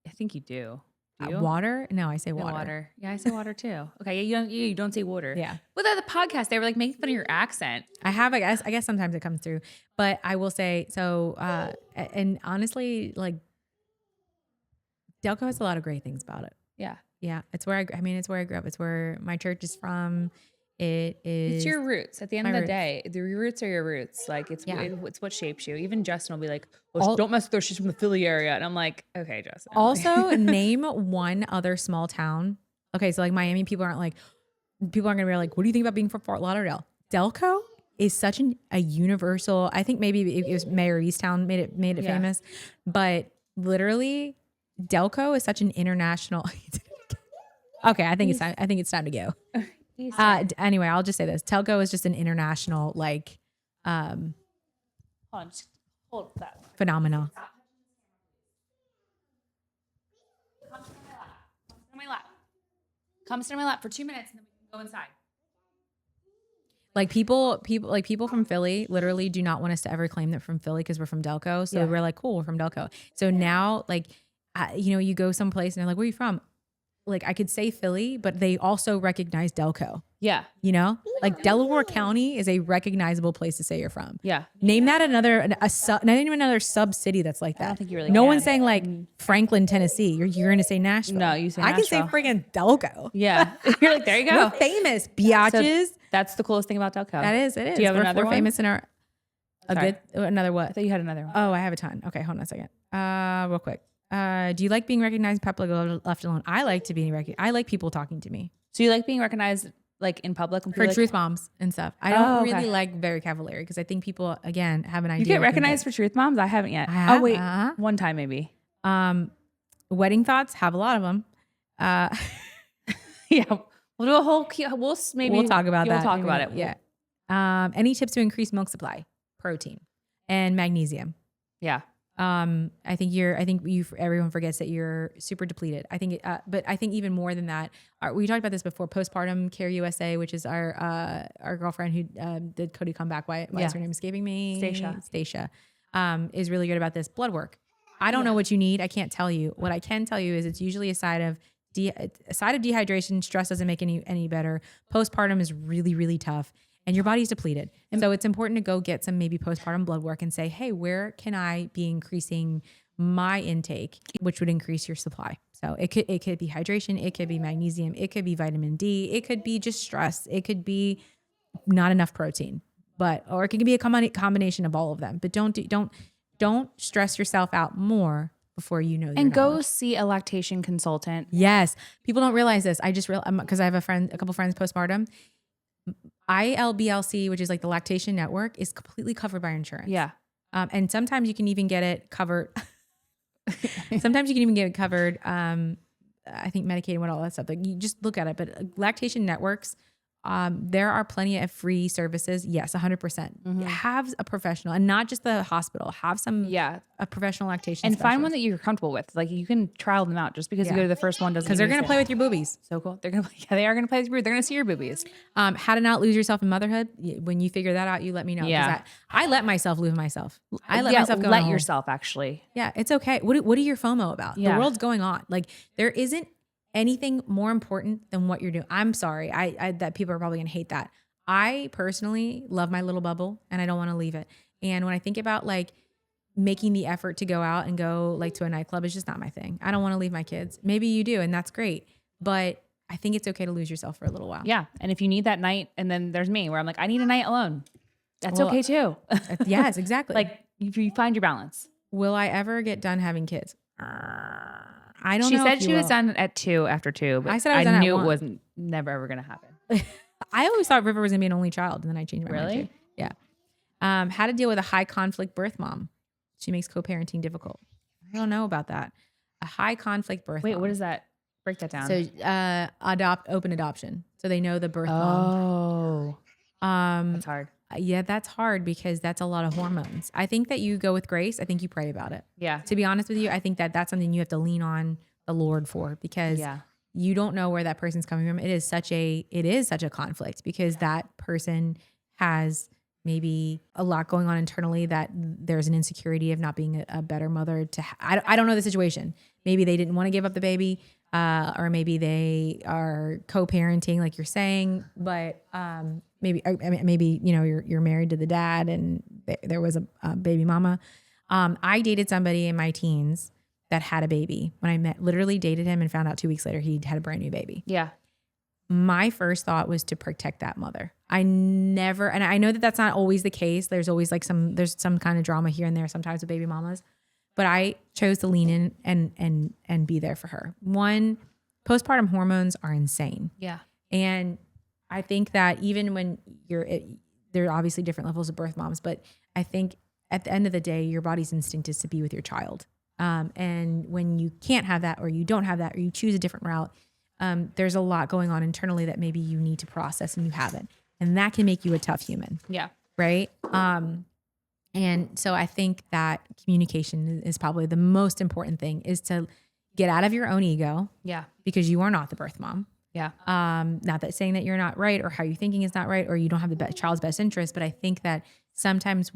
I think you do. Do you? Water? No, I say Yeah, water. Yeah, I say water too. Okay. You don't say water. Yeah. With the podcast, they were like making fun of your accent. I guess sometimes it comes through, but I will say, so, and honestly, like Delco has a lot of great things about it. Yeah. Yeah. It's where it's where I grew up. It's where my church is from. It is. It's your roots. At the end of my the day, the roots are your roots. Like it's what shapes you. Even Justin will be like, don't mess with her. She's from the Philly area. And I'm like, okay, Justin. Also, name one other small town. Okay. So like Miami, people aren't going to be like, what do you think about being from Fort Lauderdale? Delco is such a universal, I think maybe it was Mayor of Easttown made it famous, but literally Delco is such an international. Okay. I think it's time to go. Anyway, I'll just say this. Delco is just an international, like, Hold that. phenomena. Come sit on my lap for 2 minutes and then we can go inside. Like people from Philly literally do not want us to ever claim that from Philly because we're from Delco. So we're like, cool, we're from Delco. So now like, you go someplace and they're like, where are you from? Like I could say Philly, but they also recognize Delco. Yeah. Like Delaware County is a recognizable place to say you're from. Yeah. Name that not even another sub city that's like that. I don't think you really No can. one's saying like Franklin, Tennessee. You're going to say Nashville. No, you say I can say Nashville. friggin' Delco. Yeah. You're like, there you We're go. famous, biatches. So that's the coolest thing about Delco. That is, it is. Do you have We're another one? famous in our Sorry. another I what? thought you had another one. Oh, I have a ton. Okay, hold on a second. Real quick. Do you like being recognized, public, or left alone? I like to be recognized. I like people talking to me. So you like being recognized like in public? For truth bombs and stuff. I don't Oh, okay. really like very cavalier because I think people, again, have an idea. You get of what recognized for truth bombs? I haven't yet. I have, Oh, wait. One time maybe. Wedding thoughts, have a lot of them. Yeah. We'll do a whole, We'll talk about that. We'll talk about it. Yeah. Any tips to increase milk supply? Protein and magnesium. Yeah. I think everyone forgets that you're super depleted. I think, but I think even more than that, we talked about this before. Postpartum Care USA, which is our girlfriend who did Cody Comeback. Why is her name escaping me? Stacia. Is really good about this blood work. I don't know what you need. I can't tell you. What I can tell you is it's usually a side of dehydration. Stress doesn't make any better. Postpartum is really, really tough. And your body's depleted. And so it's important to go get some maybe postpartum blood work and say, hey, where can I be increasing my intake, which would increase your supply? So it could be hydration, it could be magnesium, it could be vitamin D, it could be just stress, it could be not enough protein, or it could be a combination of all of them. But don't stress yourself out more before you know. And go see a lactation consultant. Yes, people don't realize this. I just realized because I have a couple friends postpartum. ILBLC, which is like the lactation network, is completely covered by insurance. Yeah. And sometimes you can even get it covered. Sometimes you can even get it covered. I think Medicaid and all that stuff. Like you just look at it. But lactation networks, there are plenty of free services. Yes, 100%. Have a professional, and not just the hospital. Have a professional lactation and specialist. find one that you're comfortable with. Like you can trial them out. Just because you go to the first one doesn't because they're going to play with your boobies. So cool. They are going to play with your boobies. They're going to see your boobies. How to not lose yourself in motherhood. When you figure that out, you let me know. Yeah. I let myself lose myself. I let myself go. Let yourself actually. Yeah, it's okay. What are your FOMO about? Yeah. The world's going on. Like there isn't anything more important than what you're doing. I'm sorry. I that people are probably gonna hate that. I personally love my little bubble and I don't want to leave it. And when I think about like making the effort to go out and go like to a nightclub, it's just not my thing. I don't want to leave my kids. Maybe you do, and that's great. But I think it's okay to lose yourself for a little while. Yeah. And if you need that night, and then there's me where I'm like, I need a night alone. That's okay too. Yes, exactly. Like you find your balance. Will I ever get done having kids? I don't know. She said she was done at 2 after 2, but I said I was done at knew 1. it wasn't never ever going to happen. I always thought River was gonna be an only child, and then I changed my mind. Really? Too. Yeah. How to deal with a high conflict birth mom? She makes co-parenting difficult. I don't know about that. A high conflict birth. Wait, mom. what is that? Break that down. So open adoption. So they know the birth mom. That's hard. Yeah, that's hard because that's a lot of hormones. I think that you go with grace. I think you pray about it. Yeah. To be honest with you, I think that that's something you have to lean on the Lord for because you don't know where that person's coming from. It is such a conflict because that person has maybe a lot going on internally that there's an insecurity of not being a better mother I don't know the situation. Maybe they didn't want to give up the baby, or maybe they are co-parenting like you're saying, but maybe you're married to the dad and there was a baby mama. I dated somebody in my teens that had a baby. When I literally dated him and found out 2 weeks later he had a brand new baby. Yeah. My first thought was to protect that mother. And I know that that's not always the case. There's always there's some kind of drama here and there sometimes with baby mamas, but I chose to lean in and be there for her. One, postpartum hormones are insane. Yeah. And I think that even when there are obviously different levels of birth moms, but I think at the end of the day, your body's instinct is to be with your child. And when you can't have that, or you don't have that, or you choose a different route, there's a lot going on internally that maybe you need to process and you haven't. And that can make you a tough human. Yeah. Right. And so I think that communication is probably the most important thing, is to get out of your own ego. Yeah. Because you are not the birth mom. Yeah. Not that saying that you're not right or how you're thinking is not right or you don't have the child's best interest, but I think that sometimes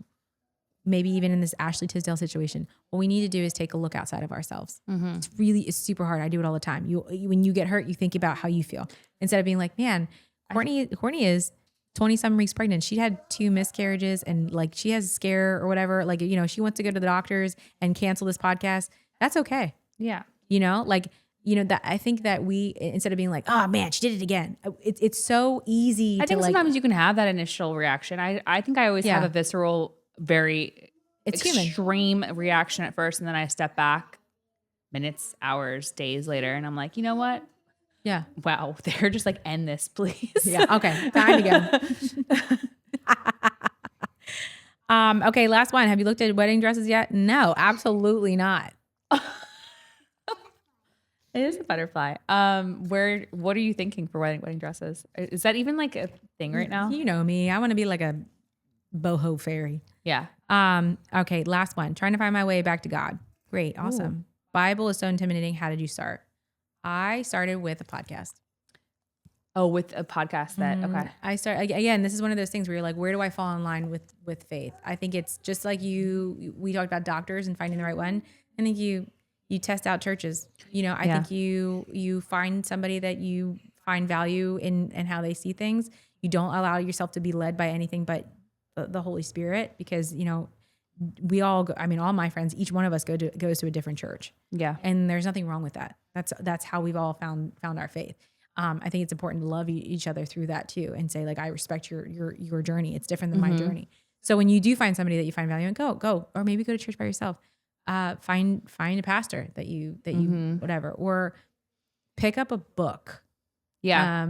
maybe even in this Ashley Tisdale situation, what we need to do is take a look outside of ourselves. It's super hard. I do it all the time. When you get hurt, you think about how you feel instead of being like, man, Courtney is 20-some weeks pregnant. She had 2 miscarriages and like she has a scare or whatever. Like, you know, she wants to go to the doctors and cancel this podcast. That's okay. Yeah. You know, like, you know, that I think that we, instead of being like, oh man, she did it again. It's so easy. I think sometimes you can have that initial reaction. I think I always have a visceral, very extreme reaction at first. And then I step back minutes, hours, days later. And I'm like, you know what? Yeah. Wow. They're just like, end this, please. Yeah. Okay. Time to go. Okay. Last one. Have you looked at wedding dresses yet? No, absolutely not. It is a butterfly. What are you thinking for wedding dresses? Is that even like a thing right now? You know me. I want to be like a boho fairy. Yeah. Okay. Last one. Trying to find my way back to God. Great. Awesome. Ooh. Bible is so intimidating. How did you start? I started with a podcast. Oh, with a podcast that, okay. I started, again, this is one of those things where you're like, where do I fall in line with faith? I think it's just like we talked about doctors and finding the right one. I think you test out churches. You know, I think you find somebody that you find value in and how they see things. You don't allow yourself to be led by anything but the Holy Spirit, because, you know, we all go, I mean, all my friends, each one of us goes to a different church. Yeah. And there's nothing wrong with that. That's how we've all found our faith. I think it's important to love each other through that too, and say like, I respect your journey. It's different than my journey. So when you do find somebody that you find value in, go, or maybe go to church by yourself. Find a pastor that you whatever, or pick up a book. Yeah.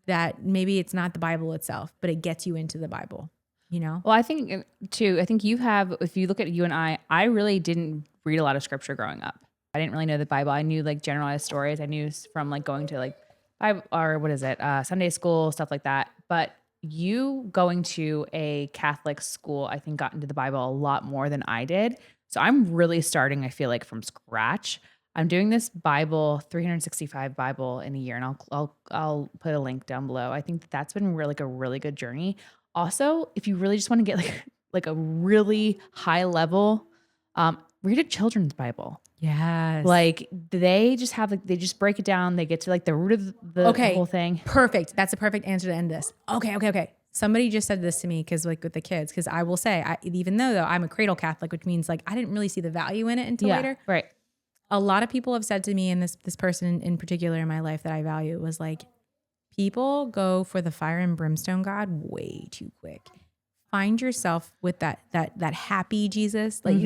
That maybe it's not the Bible itself, but it gets you into the Bible, you know? Well, I think too, if you look at you and I really didn't read a lot of scripture growing up. I didn't really know the Bible. I knew like generalized stories. I knew from like going to like Bible, or what is it? Sunday school, stuff like that. But you going to a Catholic school, I think, got into the Bible a lot more than I did. So I'm really starting, I feel like, from scratch. I'm doing this Bible, 365 Bible in a year, and I'll put a link down below. I think that's been really a really good journey. Also, if you really just want to get like a really high level, read a children's Bible. Yes. Like they just have they just break it down. They get to like the root of the whole thing. Perfect. That's a perfect answer to end this. Okay. Somebody just said this to me, because like with the kids, because I will say, even though I'm a cradle Catholic, which means like I didn't really see the value in it until later. Right. A lot of people have said to me, and this person in particular in my life that I value, was like, people go for the fire and brimstone God way too quick. Find yourself with that happy Jesus, like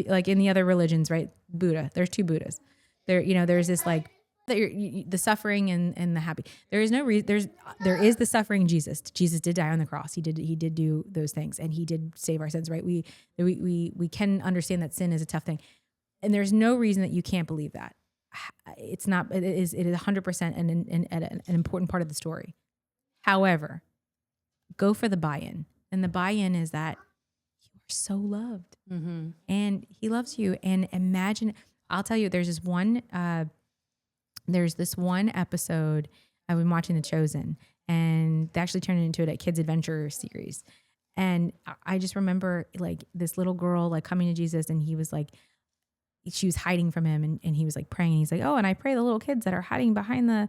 like in the other religions, right? Buddha. There's 2 Buddhas. There, you know, there's this like the suffering and the happy. There is no reason. There is the suffering Jesus. Jesus did die on the cross. He did do those things, and he did save our sins. Right? We can understand that sin is a tough thing, and there's no reason that you can't believe that. It's not. It is 100% an important part of the story. However, go for the buy-in. And the buy-in is that you are so loved, and he loves you. And imagine, I'll tell you, there's this one episode I've been watching The Chosen, and they actually turned it into a kids adventure series. And I just remember like this little girl like coming to Jesus, and he was like, she was hiding from him, and he was like praying. He's like, oh, and I pray the little kids that are hiding behind the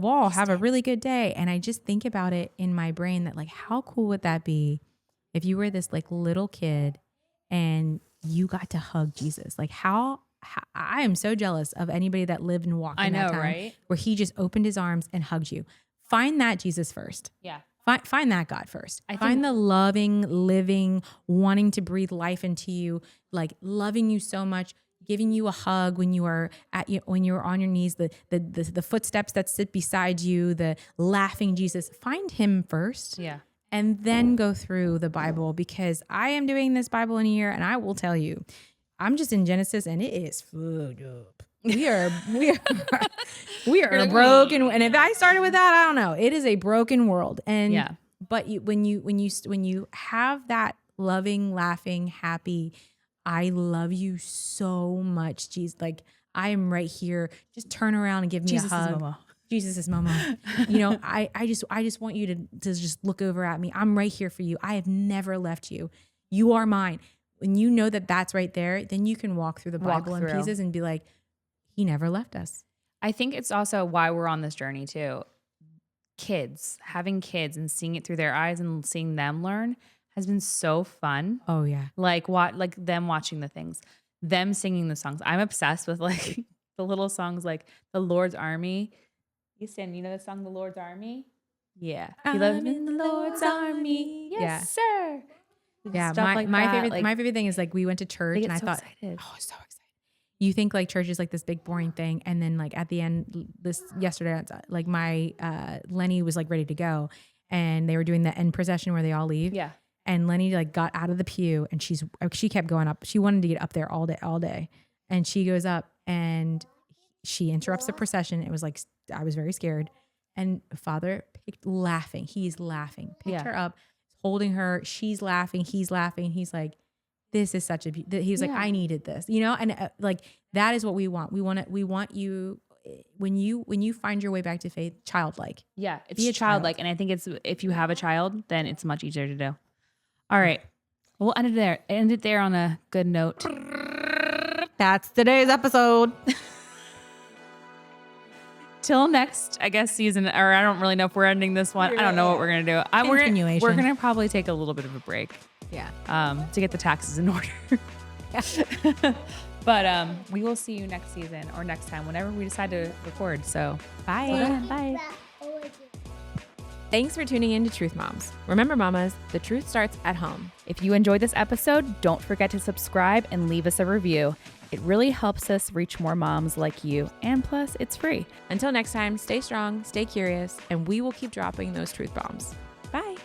wall have a really good day. And I just think about it in my brain that like, how cool would that be if you were this like little kid and you got to hug Jesus? Like how I am so jealous of anybody that lived and walked in that time, right? Where he just opened his arms and hugged you. Find that Jesus first. Yeah. Find that God first. Find the loving, living, wanting to breathe life into you, like loving you so much, giving you a hug when you are when you're on your knees, the footsteps that sit beside you, the laughing Jesus. Find him first. Yeah. And then go through the Bible, because I am doing this Bible in a year, and I will tell you, I'm just in Genesis, and it is fucked up. We are broken. And if I started with that, I don't know. It is a broken world. And but when you have that loving, laughing, happy, I love you so much, Jesus. Like I am right here. Just turn around and give me Jesus a hug. is Mama. Jesus is Momo. You know, I just want you to just look over at me. I'm right here for you. I have never left you. You are mine. When you know that that's right there, then you can walk through the Bible in pieces and be like, he never left us. I think it's also why we're on this journey too. Having kids and seeing it through their eyes and seeing them learn has been so fun. Oh yeah. Like them watching the things, them singing the songs. I'm obsessed with like the little songs like the Lord's Army. Houston, you know the song The Lord's Army? Yeah. He loves in the Lord's Army. Yes, sir. Yeah. Stuff like my that, favorite like, my favorite thing is like we went to church and I thought, excited. oh, so excited. You think like church is like this big boring thing, and then like at the end, yesterday, like my Lenny was like ready to go, and they were doing the end procession where they all leave. Yeah. And Lenny like got out of the pew, and she kept going up. She wanted to get up there all day, and she goes up and she interrupts the procession. It was like I was very scared, and Father laughing. He's laughing. Picked her up, holding her. She's laughing. He's laughing. He's like, this is such a, he was like, I needed this, you know? And like, that is what we want. We want you, when you find your way back to faith, childlike. Yeah. It's childlike. And I think if you have a child, then it's much easier to do. All right. We'll end it there on a good note. That's today's episode. Till next, I guess, season, or I don't really know if we're ending this one. I don't know what we're going to do. Continuation. We're going to probably take a little bit of a break. Yeah. To get the taxes in order. But we will see you next season or next time, whenever we decide to record. So bye. Bye. Thanks for tuning in to Truth Moms. Remember, mamas, the truth starts at home. If you enjoyed this episode, don't forget to subscribe and leave us a review. It really helps us reach more moms like you. And plus, it's free. Until next time, stay strong, stay curious, and we will keep dropping those truth bombs. Bye.